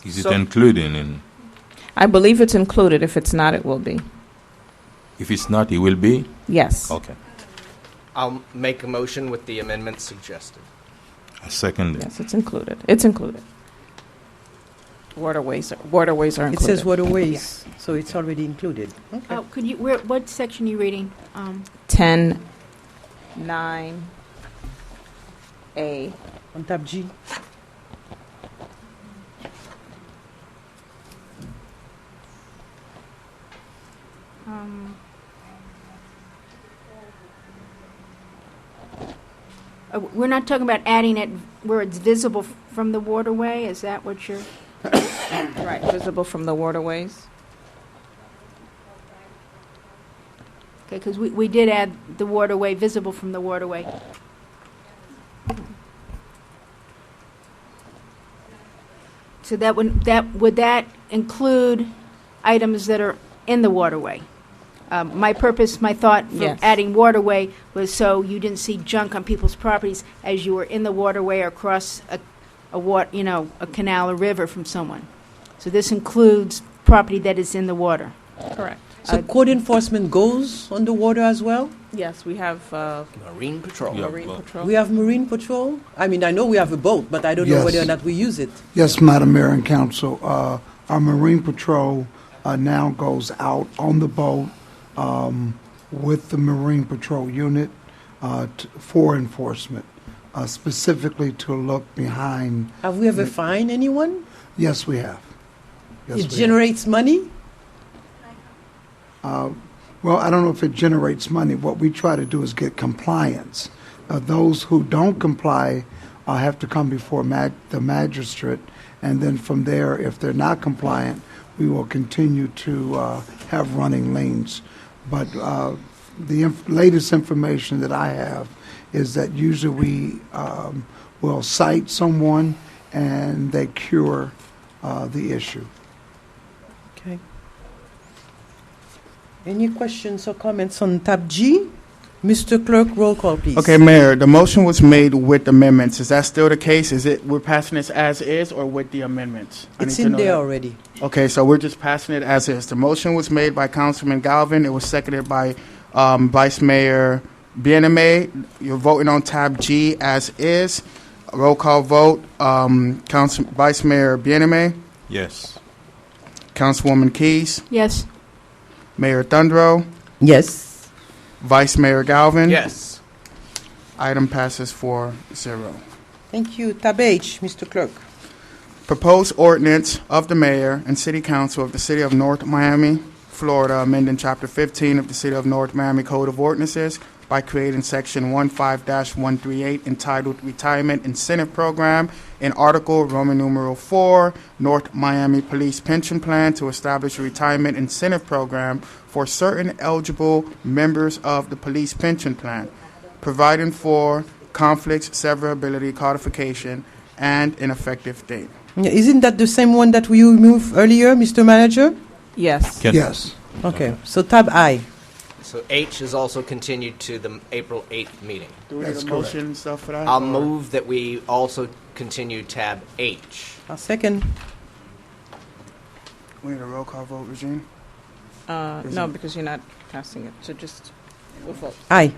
Is it included in? I believe it's included. If it's not, it will be. If it's not, it will be? Yes. Okay. I'll make a motion with the amendments suggested. I second it. Yes, it's included. It's included. Waterways are included. It says waterways, so it's already included. Okay. Could you, what section are you reading? 10(9)(a). On tab G. We're not talking about adding it where it's visible from the waterway? Is that what you're... Right, visible from the waterways. Okay, because we did add the waterway, visible from the waterway. So would that include items that are in the waterway? My thought for Yes. adding waterway was so you didn't see junk on people's properties as you were in the waterway or across a canal or river from someone. So this includes property that is in the water. Correct. So code enforcement goes on the water as well? Yes, we have Marine Patrol. Marine Patrol. We have marine patrol? I mean, I know we have a boat, but I don't know Yes. whether or not we use it. Yes, Madam Mayor and Council, our Marine Patrol now goes out on the boat with the Marine Patrol unit for enforcement, specifically to look behind. Have we ever fined anyone? Yes, we have. Yes, It we generates money? have. Well, I don't know if it generates money. What we try to do is get compliance. Those who don't comply have to come before the magistrate, and then from there, if they're not compliant, we will continue to have running lanes. But the latest information that I have is that usually we will cite someone and they cure the issue. Okay. Any questions or comments on tab G? Mr. Clerk, roll call, please. Okay, Mayor, the motion was made with amendments. Is that still the case? We're passing this as is or with the amendments? I It's need to in know there that. already. Okay, so we're just passing it as is. The motion was made by Councilman Galvin. It was seconded by Vice Mayor Bieneme. You're voting on tab G as is. Roll call vote. Vice Mayor Bieneme, Yes. Councilwoman Keys, Yes. Mayor Thundro, Yes. Vice Mayor Galvin. Yes. Item passes 4-0. Thank you. Tab H, Mr. Clerk. Proposed ordinance of the mayor and city council of the city of North Miami, Florida, amending chapter 15 of the city of North Miami Code of Ordinances by creating section 15-138 entitled Retirement Incentive Program in Article Roman numeral 4, North Miami Police Pension Plan to establish a retirement incentive program for certain eligible members of the police pension plan, providing for conflicts, severability, codification, and an effective date. Yeah, isn't that the same one that we removed earlier, Mr. Manager? Yes. Yes. Okay, so tab I. So H is also continued to the April 8th meeting. Do we need That's a motion and stuff for that? I'll or- move that we also continue tab H. I'll second. We need a roll call vote, Regine? No, because you're not passing it, so just, we'll vote. Aye.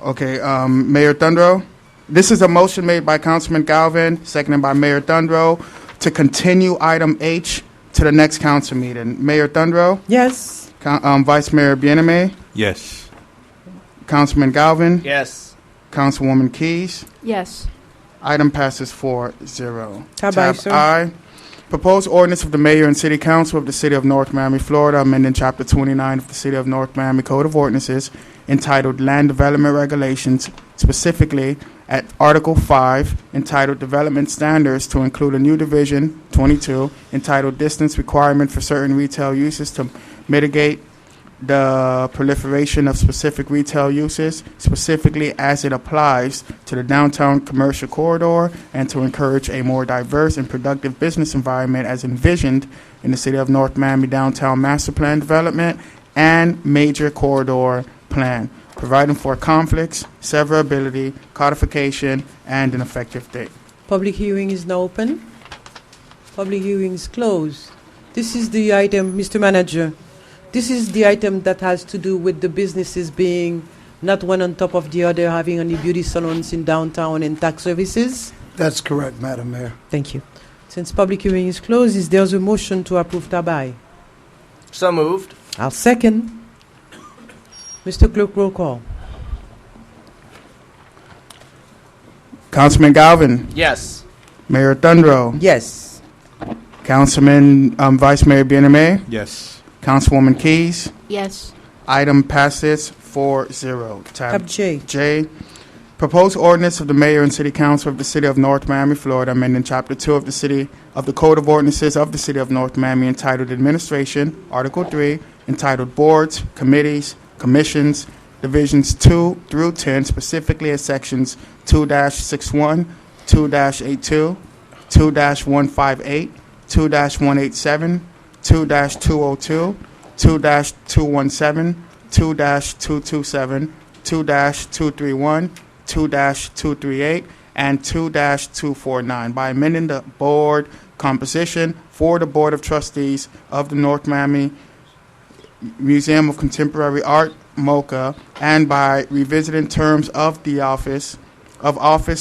Okay, Mayor Thundro. This is a motion made by Councilman Galvin, seconded by Mayor Thundro, to continue item H to the next council meeting. Mayor Thundro, Yes. Vice Mayor Bieneme, Yes. Councilman Galvin, Yes. Councilwoman Keys. Yes. Item passes 4-0. Tab I, sir. I. Proposed ordinance of the mayor and city council of the city of North Miami, Florida, amending chapter 29 of the city of North Miami Code of Ordinances entitled Land Development Regulations, specifically at Article 5 entitled Development Standards to include a new division 22 entitled Distance Requirement for certain retail uses to mitigate the proliferation of specific retail uses, specifically as it applies to the downtown commercial corridor, and to encourage a more diverse and productive business environment as envisioned in the City of North Miami Downtown Master Plan Development and Major Corridor Plan, providing for conflicts, severability, codification, and an effective date. Public hearing is now open. Public hearing is closed. This is the item, Mr. Manager. This is the item that has to do with the businesses being not one on top of the other, having only beauty salons in downtown and tax services. That's correct, Madam Mayor. Thank you. Since public hearing is closed, is there a motion to approve tab I? So moved. I'll second. Mr. Clerk, roll call. Councilman Galvin, Yes. Mayor Thundro, Yes. Councilman Vice Mayor Bieneme, Yes. Councilwoman Keys. Yes. Item passes 4-0. Tab J. J. Proposed ordinance of the mayor and city council of the city of North Miami, Florida, amending chapter 2 of the Code of Ordinances of the city of North Miami entitled Administration, Article 3, entitled Boards, Committees, Commissions, Divisions 2 through 10, specifically as sections 2-61, 2-82, 2-158, 2-187, 2-202, 2-217, 2-227, 2-231, 2-238, and 2-249 by amending the board composition for the Board of Trustees of the North Miami Museum of Contemporary Art, MoCA, and by revisiting terms of the office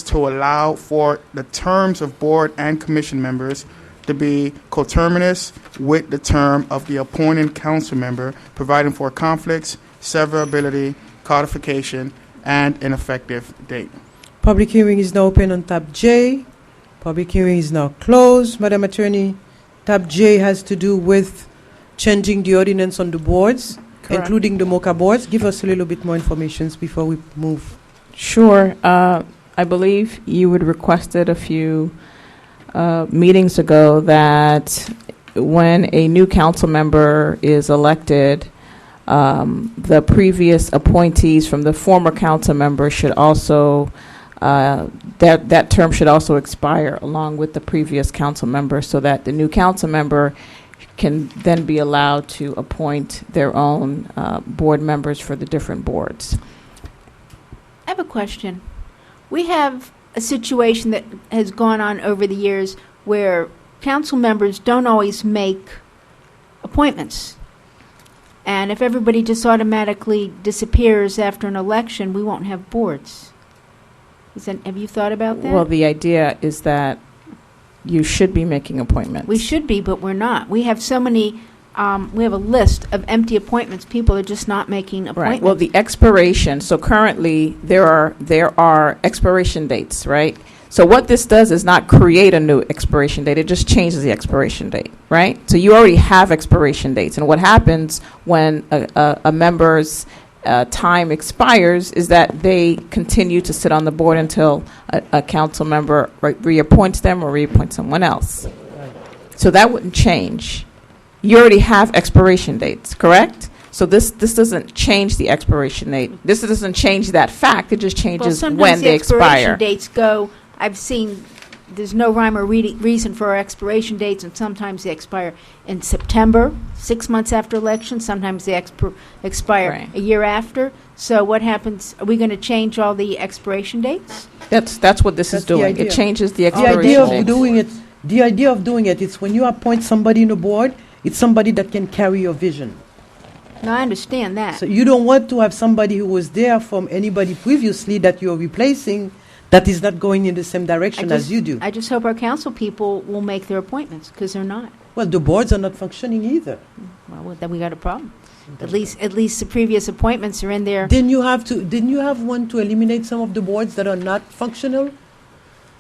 to allow for the terms of board and commission members to be coterminous with the term of the appointed council member, providing for conflicts, severability, codification, and an effective date. Public hearing is now open on tab J. Public hearing is now closed. Madam Attorney, tab J has to do with changing the ordinance on the boards, Correct. including the MoCA boards. Give us a little bit more information before we move. Sure. I believe you had requested a few meetings ago that when a new council member is elected, the previous appointees from the former council member should also, that term should also expire along with the previous council member so that the new council member can then be allowed to appoint their own board members for the different boards. have a question. We have a situation that has gone on over the years where council members don't always make appointments. And if everybody just automatically disappears after an election, we won't have boards. Have you thought about that? Well, the idea is that you should be making appointments. We should be, but we're not. We have so many, we have a list of empty appointments. People are just not making appointments. Right. Well, the expiration, so currently there are expiration dates, right? So what this does is not create a new expiration date. It just changes the expiration date, right? So you already have expiration dates. And what happens when a member's time expires is that they continue to sit on the board until a council member reappoints them or reappoints someone else. So that wouldn't change. You already have expiration dates, correct? So this doesn't change the expiration date. This doesn't change that fact. It just changes when they expire. Expiration dates go. I've seen there's no rhyme or reason for our expiration dates, and sometimes they expire in September, 6 months after election. Sometimes they expire a year after. So what happens? Are we going to change all the expiration dates? That's what this is doing. It changes the expiration The idea dates. of doing it. The idea of doing it is when you appoint somebody in the board, it's somebody that can carry your vision. Now, I understand that. So you don't want to have somebody who was there from anybody previously that you're replacing that is not going in the same direction as you do. I just hope our council people will make their appointments, because they're not. Well, the boards are not functioning either. Well, then we got a problem. At least the previous appointments are in there. Didn't you have one to eliminate some of the boards that are not functional?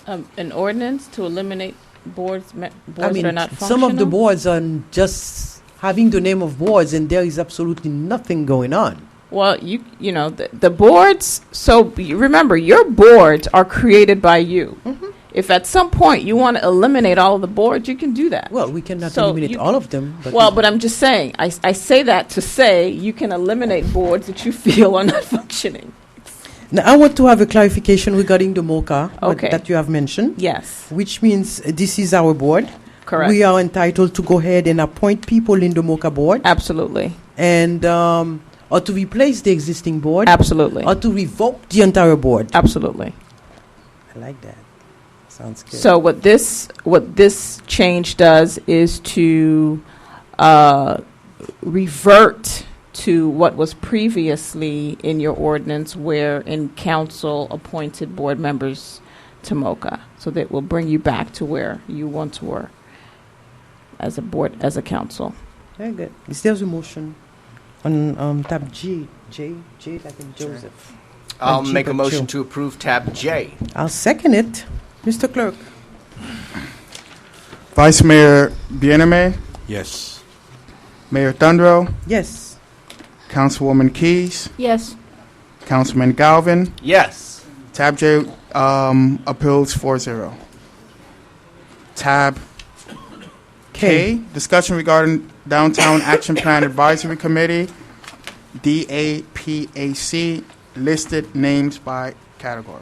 An ordinance to eliminate boards that I mean, are not functional? some of the boards are just having the name of boards, and there is absolutely nothing going on. Well, you know, the boards, so remember, your boards are created by you. Mm-hmm. If at some point you want to eliminate all of the boards, you can do that. Well, we cannot So eliminate you- all of them. But Well, but I'm just saying, I say that to say you can eliminate boards that you feel are not functioning. Now, I want to have a clarification regarding the MOCA Okay. that you have mentioned. Yes. Which means this is our board. Correct. We are entitled to go ahead and appoint people in the MOCA board. Absolutely. And or to replace the existing board. Absolutely. Or to revoke the entire board. Absolutely. I like that. Sounds good. So what this change does is to revert to what was previously in your ordinance, where in council appointed board members to MOCA. So that will bring you back to where you once were as a board, as a council. Very good. Is there a motion on tab G, like in Joseph? I'll G make a for motion Joe. to approve tab J. I'll second it. Mr. Clerk. Vice Mayor Bieneme, Yes. Mayor Thundro, Yes. Councilwoman Keys, Yes. Councilman Galvin. Yes. Tab J appeals 4-0. Tab K, discussion regarding Downtown Action Plan Advisory Committee, DAPAC, listed names by category.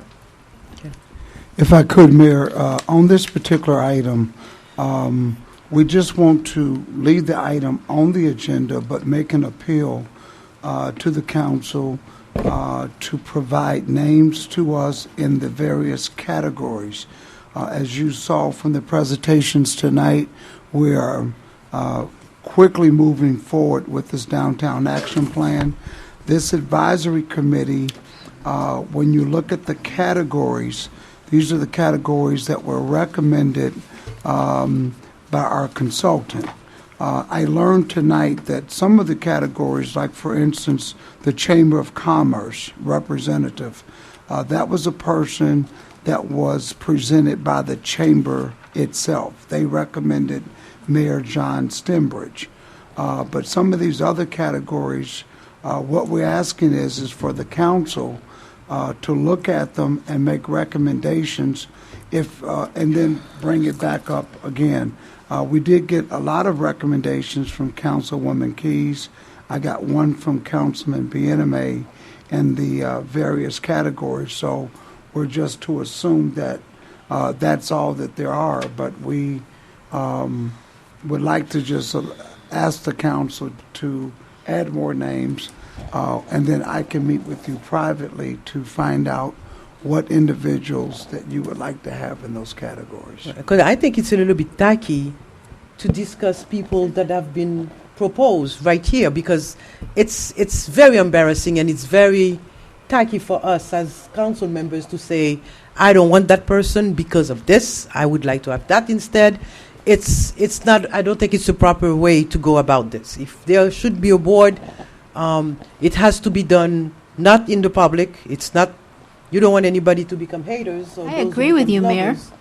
If I could, Mayor, on this particular item, we just want to leave the item on the agenda, but make an appeal to the council to provide names to us in the various categories. As you saw from the presentations tonight, we are quickly moving forward with this Downtown Action Plan. This advisory committee, when you look at the categories, these are the categories that were recommended by our consultant. I learned tonight that some of the categories, like for instance, the Chamber of Commerce representative, that was a person that was presented by the chamber itself. They recommended Mayor John Stembridge. But some of these other categories, what we're asking is for the council to look at them and make recommendations, and then bring it back up again. We did get a lot of recommendations from Councilwoman Keys. I got one from Councilman Bieneme in the various categories. So we're just to assume that that's all that there are. But we would like to just ask the council to add more names and then I can meet with you privately to find out what individuals that you would like to have in those categories. Because I think it's a little bit tacky to discuss people that have been proposed right here, because it's very embarrassing and it's very tacky for us as council members to say, I don't want that person because of this. I would like to have that instead. It's not. I don't think it's the proper way to go about this. If there should be a board, it has to be done not in the public. It's not. You don't want anybody to become haters. Or I those who agree with become you, Mayor. lovers.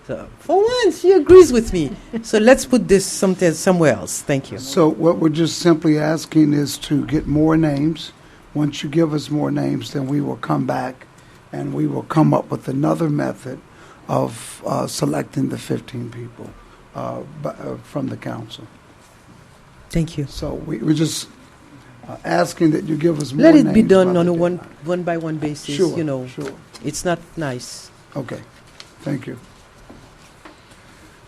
So for once, she agrees with me. So let's put this somewhere else. Thank you. So what we're just simply asking is to get more names. Once you give us more names, then we will come back and we will come up with another method of selecting the 15 people from the council. Thank you. So we're just asking that you give us more Let names. it be done by on the a day. one by one basis. Sure, You know, sure. it's not nice. Okay, thank you.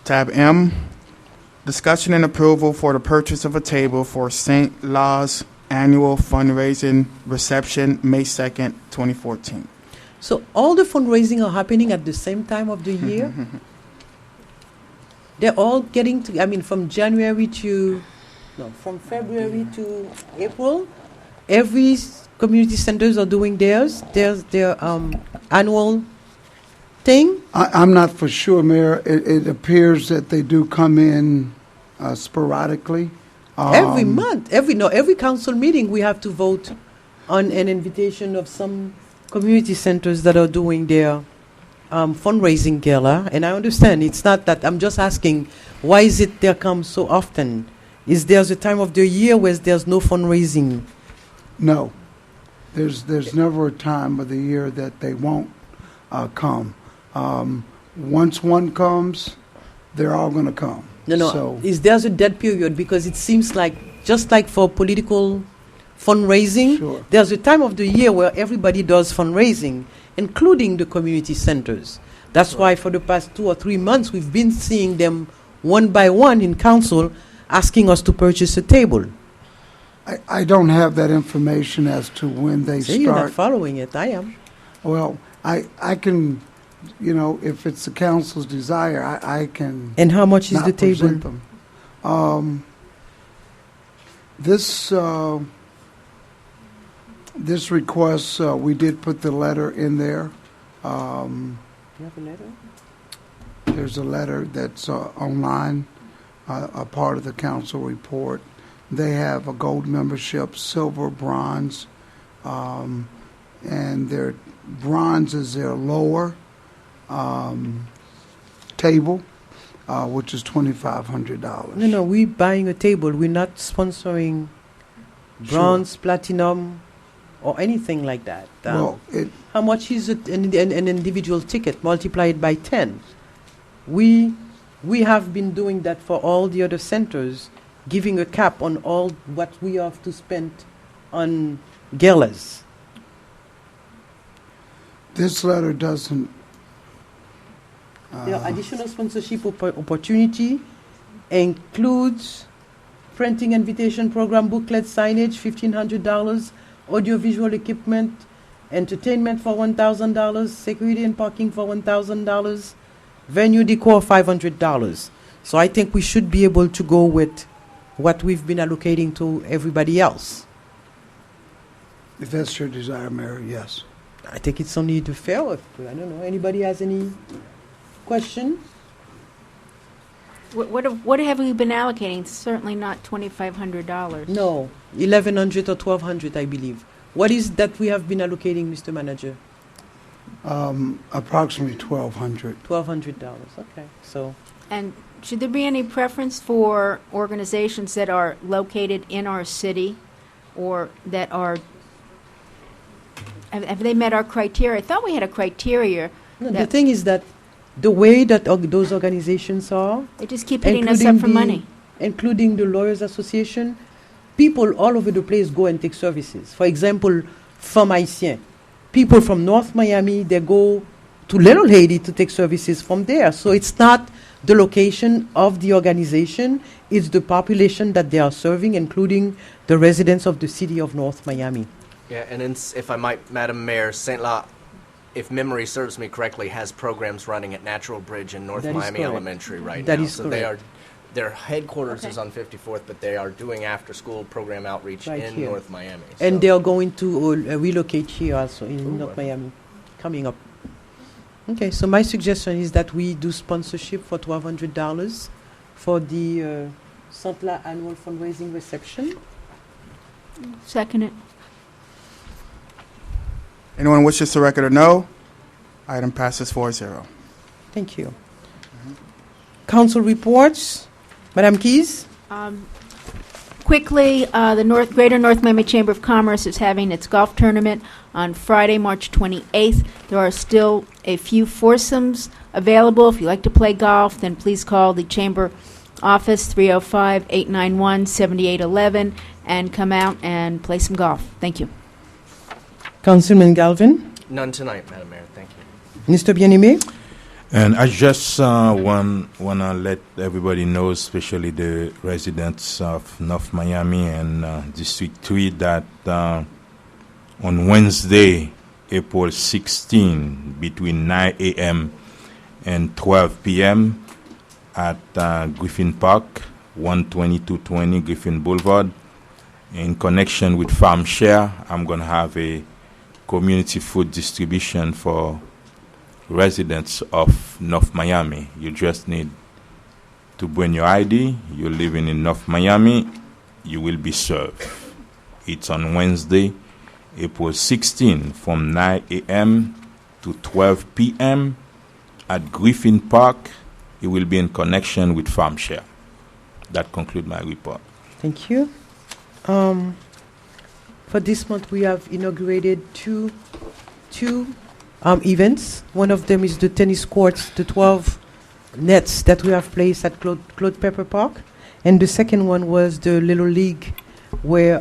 Tab M, discussion and approval for the purchase of a table for St. Law's annual fundraising reception, May 2nd, 2014. So all the fundraising are happening at the same time of the year. They're all getting to. I mean, from February to April, every community centers are doing theirs. There's their annual thing. I'm not for sure, Mayor. It appears that they do come in sporadically. Every month, every council meeting, we have to vote on an invitation of some community centers that are doing their fundraising gala. And I understand it's not that. I'm just asking, why is it they come so often? Is there a time of the year where there's no fundraising? No, there's never a time of the year that they won't come. Once one comes, they're all going to come. No. So Is there a dead period? Because it seems like, just like for political fundraising, Sure. there's a time of the year where everybody does fundraising, including the community centers. That's why for the past 2 or 3 months, we've been seeing them one by one in council asking us to purchase a table. I don't have that information as to when they See, you're not start. following it. I am. Well, I can, if it's the council's desire, I can. And how much is not the table? present them. This request, we did put the letter in there. You have a letter? There's a letter that's online, a part of the council report. They have a gold membership, silver, bronze, and their bronze is their lower table, which is $2,500. No, we're buying a table. We're not sponsoring bronze, platinum, or anything like that. How much is it an individual ticket? Multiply it by 10. We have been doing that for all the other centers, giving a cap on all what we have to spend on galas. This letter doesn't. The additional sponsorship opportunity includes printing invitation program booklet, signage, $1,500, audiovisual equipment, entertainment for $1,000, security and parking for $1,000, venue decor $500. So I think we should be able to go with what we've been allocating to everybody else. If that's your desire, Mayor, yes. I think it's only the fair. I don't know. Anybody has any question? What have we been allocating? Certainly not $2,500. No, 1,100 or 1,200, I believe. What is that we have been allocating, Mr. Manager? Approximately $1,200. $1,200. Okay, so. And should there be any preference for organizations that are located in our city, or that are? Have they met our criteria? I thought we had a criteria. No, the thing is that the way that those organizations are, they just keep hitting us up for money. Including the Lawyers Association, people all over the place go and take services. For example, from Haitien, people from North Miami, they go to Little Haiti to take services from there. So it's not the location of the organization, it's the population that they are serving, including the residents of the city of North Miami. Yeah, and if I might, Madam Mayor, St. La, if memory serves me correctly, has programs running at Natural Bridge and North That is Miami correct. Elementary right That now. is So correct. their headquarters is on 54th, but they are doing after-school program outreach Right in here. North Miami. And So- they are going to relocate here also in North Miami, coming up. Okay, so my suggestion is that we do sponsorship for $1,200 for the Santla annual fundraising reception. Second it. Anyone wishes to record a no? Item passes 4-0. Thank you. Council reports. Madam Keys? Quickly, the Greater North Miami Chamber of Commerce is having its golf tournament on Friday, March 28th. There are still a few foursomes available. If you like to play golf, then please call the Chamber office, 305-891-7811, and come out and play some golf. Thank you. Councilman Galvin? None tonight, Madam Mayor. Thank you. Mr. Bien-Aimé? And I just want to let everybody know, especially the residents of North Miami and District 3, that on Wednesday, April 16, between 9 a.m. and 12 p.m. at Griffin Park, 12220 Griffin Boulevard, in connection with Farm Share, I'm going to have a community food distribution for residents of North Miami. You just need to bring your ID. You're living in North Miami, you will be served. It's on Wednesday, April 16, from 9 a.m. to 12 p.m. at Griffin Park. It will be in connection with Farm Share. That concludes my report. Thank you. For this month, we have inaugurated two events. One of them is the tennis courts, the 12 nets that we have placed at Claude Pepper Park. And the second one was the Little League, where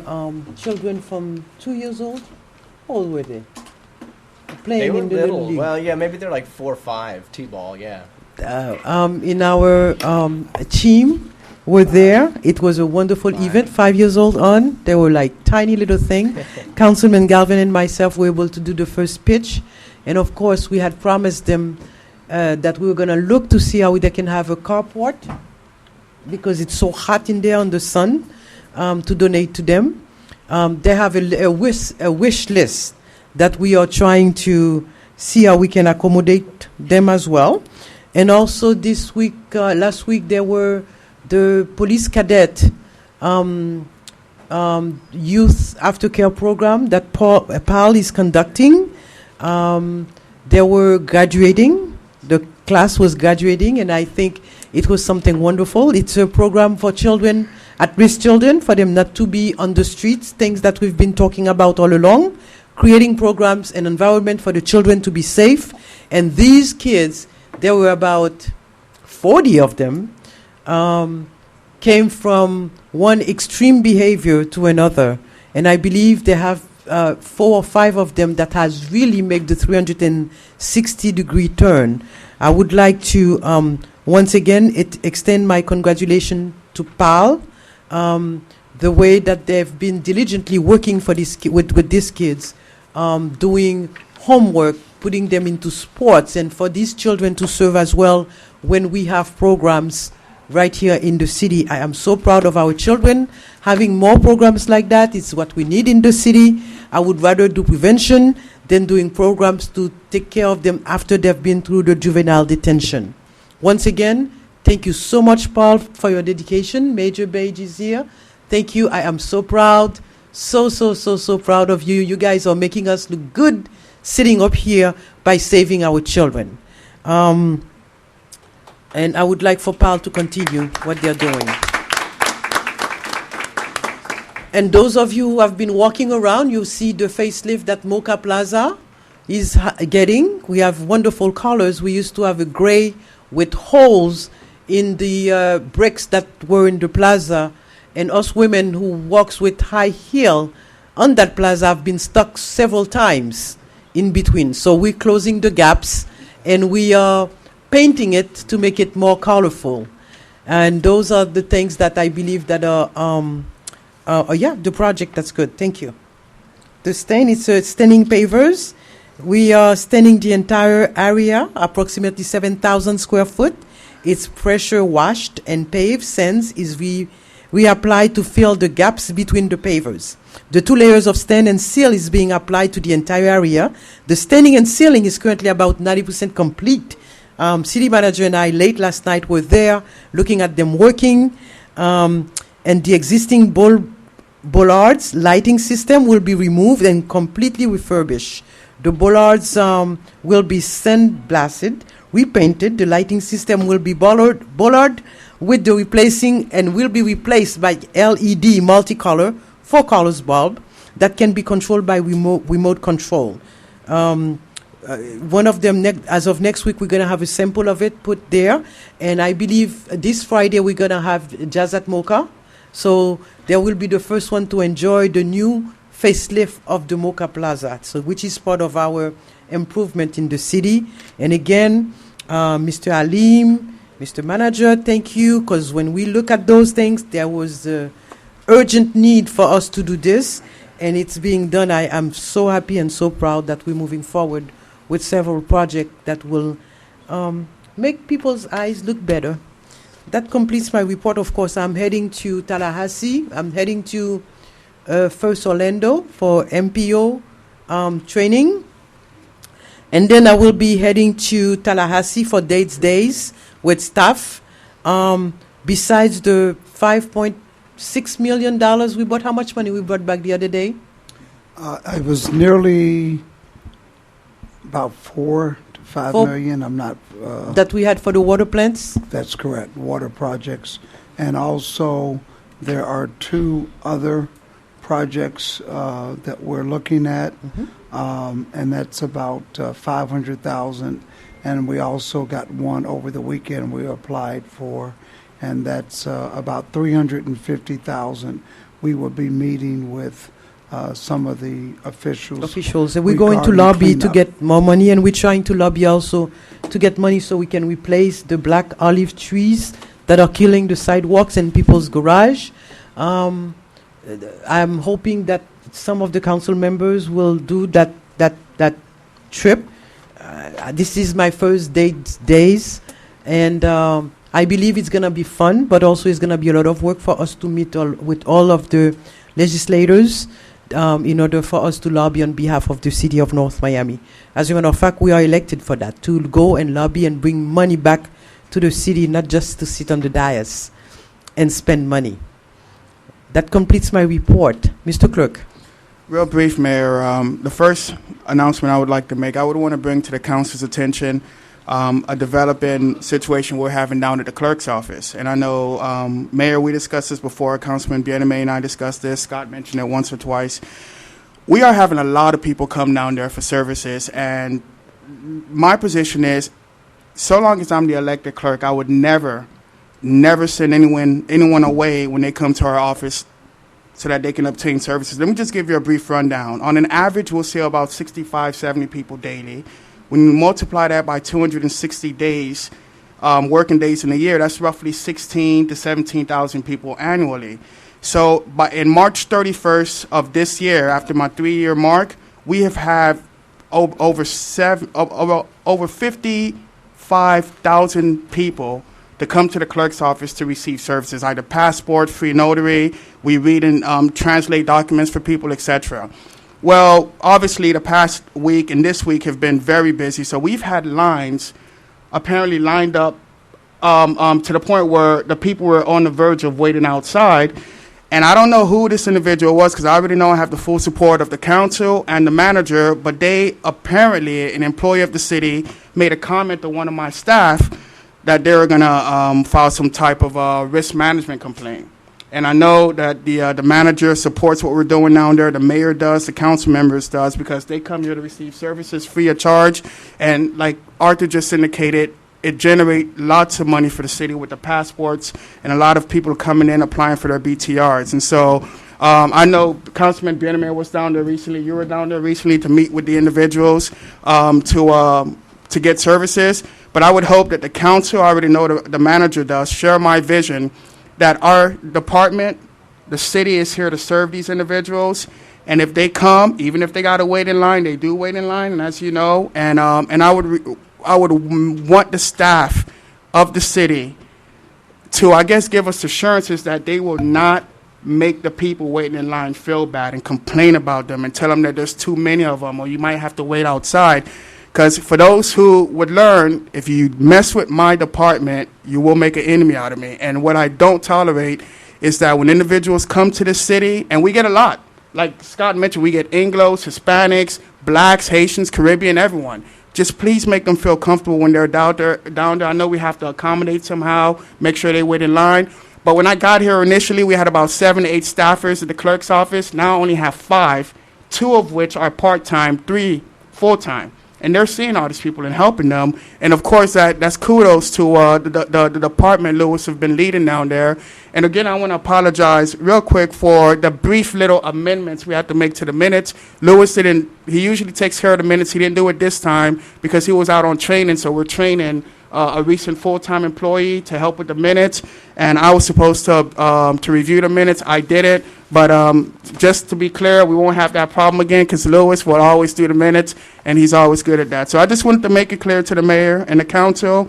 children from 2 years old, how old were they? Playing They were in the Little League. Well, yeah, maybe they're like 4 or 5, T-ball, yeah. In our team were there. It was a wonderful event, 5 years old on. They were like tiny little thing. Councilman Galvin and myself were able to do the first pitch. And of course, we had promised them that we were going to look to see how they can have a carport, because it's so hot in there on the sun, to donate to them. They have a wish list that we are trying to see how we can accommodate them as well. And also this week, last week, there were the police cadet youth aftercare program that PAL is conducting. They were graduating. The class was graduating, and I think it was something wonderful. It's a program for children, at-risk children, for them not to be on the streets, things that we've been talking about all along, creating programs and environment for the children to be safe. And these kids, there were about 40 of them, came from one extreme behavior to another. And I believe they have 4 or 5 of them that has really made the 360-degree turn. I would like to, once again, extend my congratulations to PAL, the way that they've been diligently working for with these kids, doing homework, putting them into sports, and for these children to serve as well when we have programs right here in the city. I am so proud of our children. Having more programs like that is what we need in the city. I would rather do prevention than doing programs to take care of them after they've been through the juvenile detention. Once again, thank you so much, Paul, for your dedication. Major Beige is here. Thank you. I am so proud. So proud of you. You guys are making us look good sitting up here by saving our children. And I would like for PAL to continue what they're doing. And those of you who have been walking around, you see the facelift that Mocha Plaza is getting. We have wonderful colors. We used to have a gray with holes in the bricks that were in the plaza. And us women who walks with high heel on that plaza have been stuck several times in between. So we're closing the gaps, and we are painting it to make it more colorful. And those are the things that I believe that are, the project, that's good. Thank you. The stain, it's staining pavers. We are staining the entire area, approximately 7,000 square foot. It's pressure washed and paved. Sands is reapplied to fill the gaps between the pavers. The 2 layers of stain and seal is being applied to the entire area. The staining and sealing is currently about 90% complete. City manager and I late last night were there looking at them working, and the existing bollards lighting system will be removed and completely refurbished. The bollards will be sandblasted, repainted. The lighting system will be bollard with the replacing and will be replaced by LED multicolor 4 colors bulb that can be controlled by remote control. One of them, as of next week, we're going to have a sample of it put there. And I believe this Friday we're going to have Jazz at Mocha. So there will be the first one to enjoy the new facelift of the Mocha Plaza, so which is part of our improvement in the city. And again, Mr. Alim, Mr. Manager, thank you, because when we look at those things, there was urgent need for us to do this, and it's being done. I am so happy and so proud that we're moving forward with several projects that will make people's eyes look better. That completes my report. Of course, I'm heading to Tallahassee. I'm heading to First Orlando for MPO training. And then I will be heading to Tallahassee for Days with staff. Besides the $5.6 million we bought, how much money we brought back the other day? It was nearly about 4 to 5 million. I'm not. That we had for the water plants? That's correct, water projects. And also, there are 2 other projects that we're looking at, and that's about 500,000. And we also got one over the weekend we applied for, and that's about 350,000. We will be meeting with some of the officials. And we're going to lobby to get more money, and we're trying to lobby also to get money so we can replace the black olive trees that are killing the sidewalks and people's garage. I'm hoping that some of the council members will do that trip. This is my first days, and I believe it's going to be fun, but also it's going to be a lot of work for us to meet with all of the legislators in order for us to lobby on behalf of the city of North Miami. As a matter of fact, we are elected for that, to go and lobby and bring money back to the city, not just to sit on the dais and spend money. That completes my report. Mr. Clerk. Real brief, Mayor. The first announcement I would like to make, I would want to bring to the council's attention a developing situation we're having down at the clerk's office. And I know, Mayor, we discussed this before. Councilman Bieneme and I discussed this. Scott mentioned it once or twice. We are having a lot of people come down there for services. And my position is, so long as I'm the elected clerk, I would never send anyone away when they come to our office so that they can obtain services. Let me just give you a brief rundown. On an average, we'll see about 65, 70 people daily. When you multiply that by 260 days, working days in a year, that's roughly 16 to 17,000 people annually. So in March 31st of this year, after my 3-year mark, we have had over 55,000 people to come to the clerk's office to receive services, either passport, free notary, we read and translate documents for people, etc. Well, obviously the past week and this week have been very busy, so we've had lines apparently lined up to the point where the people were on the verge of waiting outside. And I don't know who this individual was, because I already know I have the full support of the council and the manager, but they apparently, an employee of the city, made a comment to one of my staff that they were going to file some type of risk management complaint. And I know that the manager supports what we're doing down there. The mayor does, the council members does, because they come here to receive services free of charge. And like Arthur just indicated, it generates lots of money for the city with the passports and a lot of people coming in applying for their BTRs. And so I know Councilman Bieneme was down there recently. You were down there recently to meet with the individuals to get services. But I would hope that the council, I already know the manager does, share my vision that our department, the city is here to serve these individuals. And if they come, even if they got to wait in line, they do wait in line, and as you know, and I would want the staff of the city to, I guess, give us assurances that they will not make the people waiting in line feel bad and complain about them and tell them that there's too many of them or you might have to wait outside. Because for those who would learn, if you mess with my department, you will make an enemy out of me. And what I don't tolerate is that when individuals come to the city, and we get a lot, like Scott mentioned, we get Anglos, Hispanics, blacks, Haitians, Caribbean, everyone. Just please make them feel comfortable when they're down there. I know we have to accommodate somehow, make sure they wait in line. But when I got here initially, we had about 7 to 8 staffers at the clerk's office. Now I only have 5, 2 of which are part-time, 3 full-time. And they're seeing all these people and helping them. And, of course, that's kudos to the department Lewis have been leading down there. And, again, I want to apologize real quick for the brief little amendments we had to make to the minutes. Lewis he usually takes care of the minutes. He didn't do it this time because he was out on training, so we're training a recent full-time employee to help with the minutes, and I was supposed to review the minutes. I did it, but just to be clear, we won't have that problem again because Lewis will always do the minutes, and he's always good at that. So I just wanted to make it clear to the mayor and the council,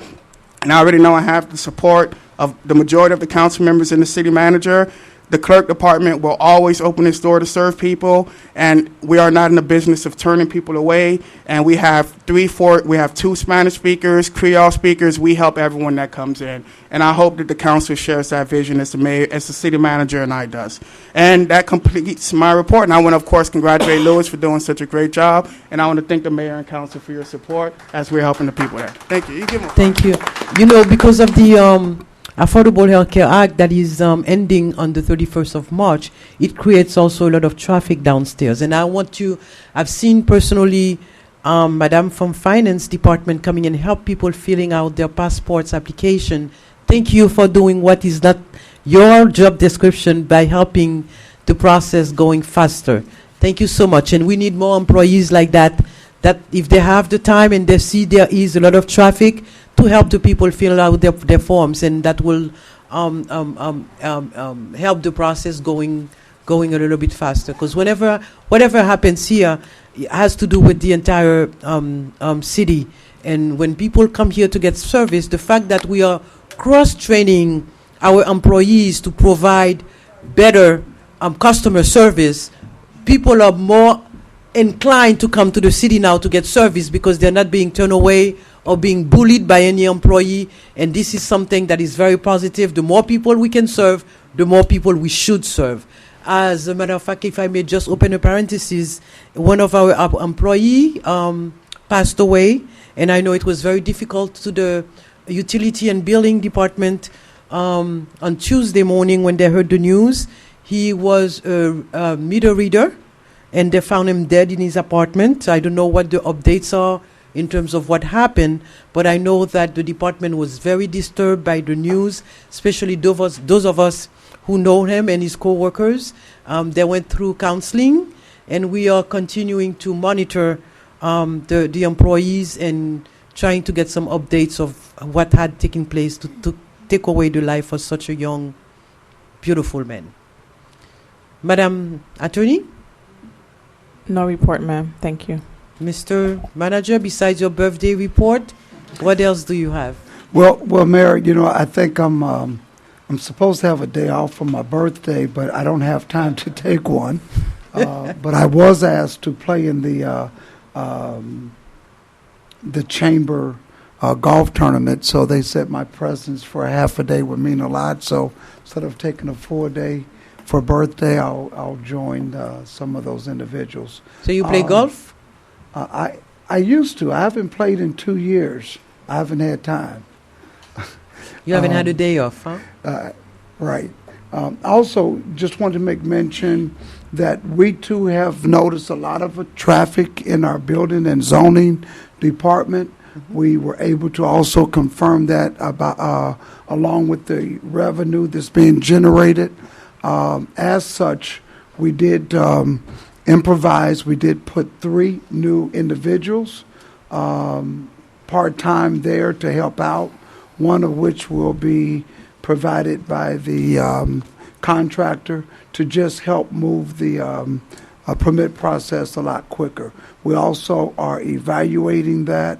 and I already know I have the support of the majority of the council members and the city manager. The clerk department will always open its door to serve people, and we are not in the business of turning people away. And we have 2 Spanish speakers, Creole speakers. We help everyone that comes in, and I hope that the council shares that vision as the mayor, as the city manager, and I does. And that completes my report. And I want to, of course, congratulate Lewis for doing such a great job, and I want to thank the mayor and council for your support as we're helping the people there. Thank you. Thank you. Because of the Affordable Health Care Act that is ending on the 31st of March, it creates also a lot of traffic downstairs. And I've seen personally Madam from Finance Department coming and help people filling out their passports application. Thank you for doing what is not your job description by helping the process going faster. Thank you so much. And we need more employees like that if they have the time and they see there is a lot of traffic, to help the people fill out their forms, and that will help the process going a little bit faster. Because whatever happens here, it has to do with the entire city. And when people come here to get service, the fact that we are cross-training our employees to provide better customer service, people are more inclined to come to the city now to get service because they're not being turned away or being bullied by any employee, and this is something that is very positive. The more people we can serve, the more people we should serve. As a matter of fact, if I may just open a parenthesis, one of our employee passed away, and I know it was very difficult to the utility and building department on Tuesday morning when they heard the news. He was a meter reader, and they found him dead in his apartment. I don't know what the updates are in terms of what happened, but I know that the department was very disturbed by the news, especially those of us who know him and his co-workers. They went through counseling, and we are continuing to monitor the employees and trying to get some updates of what had taken place to take away the life of such a young, beautiful man. Madam Attorney? No report, ma'am. Thank you. Mr. Manager, besides your birthday report, what else do you have? Well, Mayor, I think I'm supposed to have a day off for my birthday, but I don't have time to take one. But I was asked to play in the chamber golf tournament, so they said my presence for a half a day would mean a lot. So instead of taking a full day for birthday, I'll join some of those individuals. So you play golf? I used to. I haven't played in 2 years. I haven't had time. You haven't had a day off, huh? Right. Also, just wanted to make mention that we too have noticed a lot of traffic in our building and zoning department. Mm-hmm. We were able to also confirm that about along with the revenue that's being generated. As such, we did improvise. We did put 3 new individuals, part-time there to help out, one of which will be provided by the contractor to just help move the permit process a lot quicker. We also are evaluating that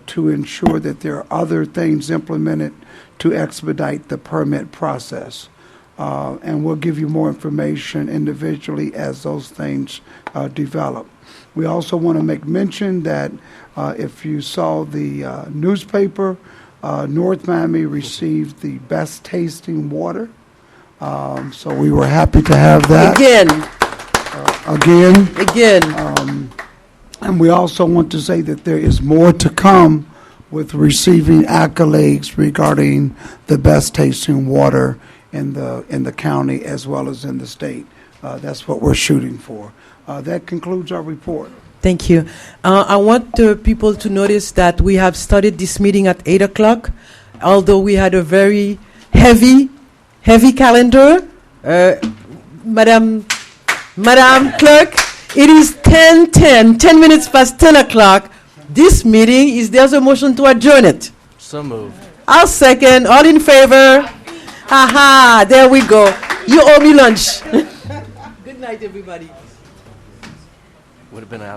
to ensure that there are other things implemented to expedite the permit process. And we'll give you more information individually as those things develop. We also want to make mention that if you saw the newspaper, North Miami received the best tasting water. So we were happy to have that. Again. And we also want to say that there is more to come with receiving accolades regarding the best tasting water in the county as well as in the state. That's what we're shooting for. That concludes our report. Thank you. I want people to notice that we have started this meeting at 8 o'clock, although we had a very heavy calendar. Madam Clerk, it is 10 minutes past 10 o'clock. This meeting, there's a motion to adjourn it. So moved. I'll second. All in favor? Aha, there we go. You owe me lunch. Good night, everybody. Would have been out of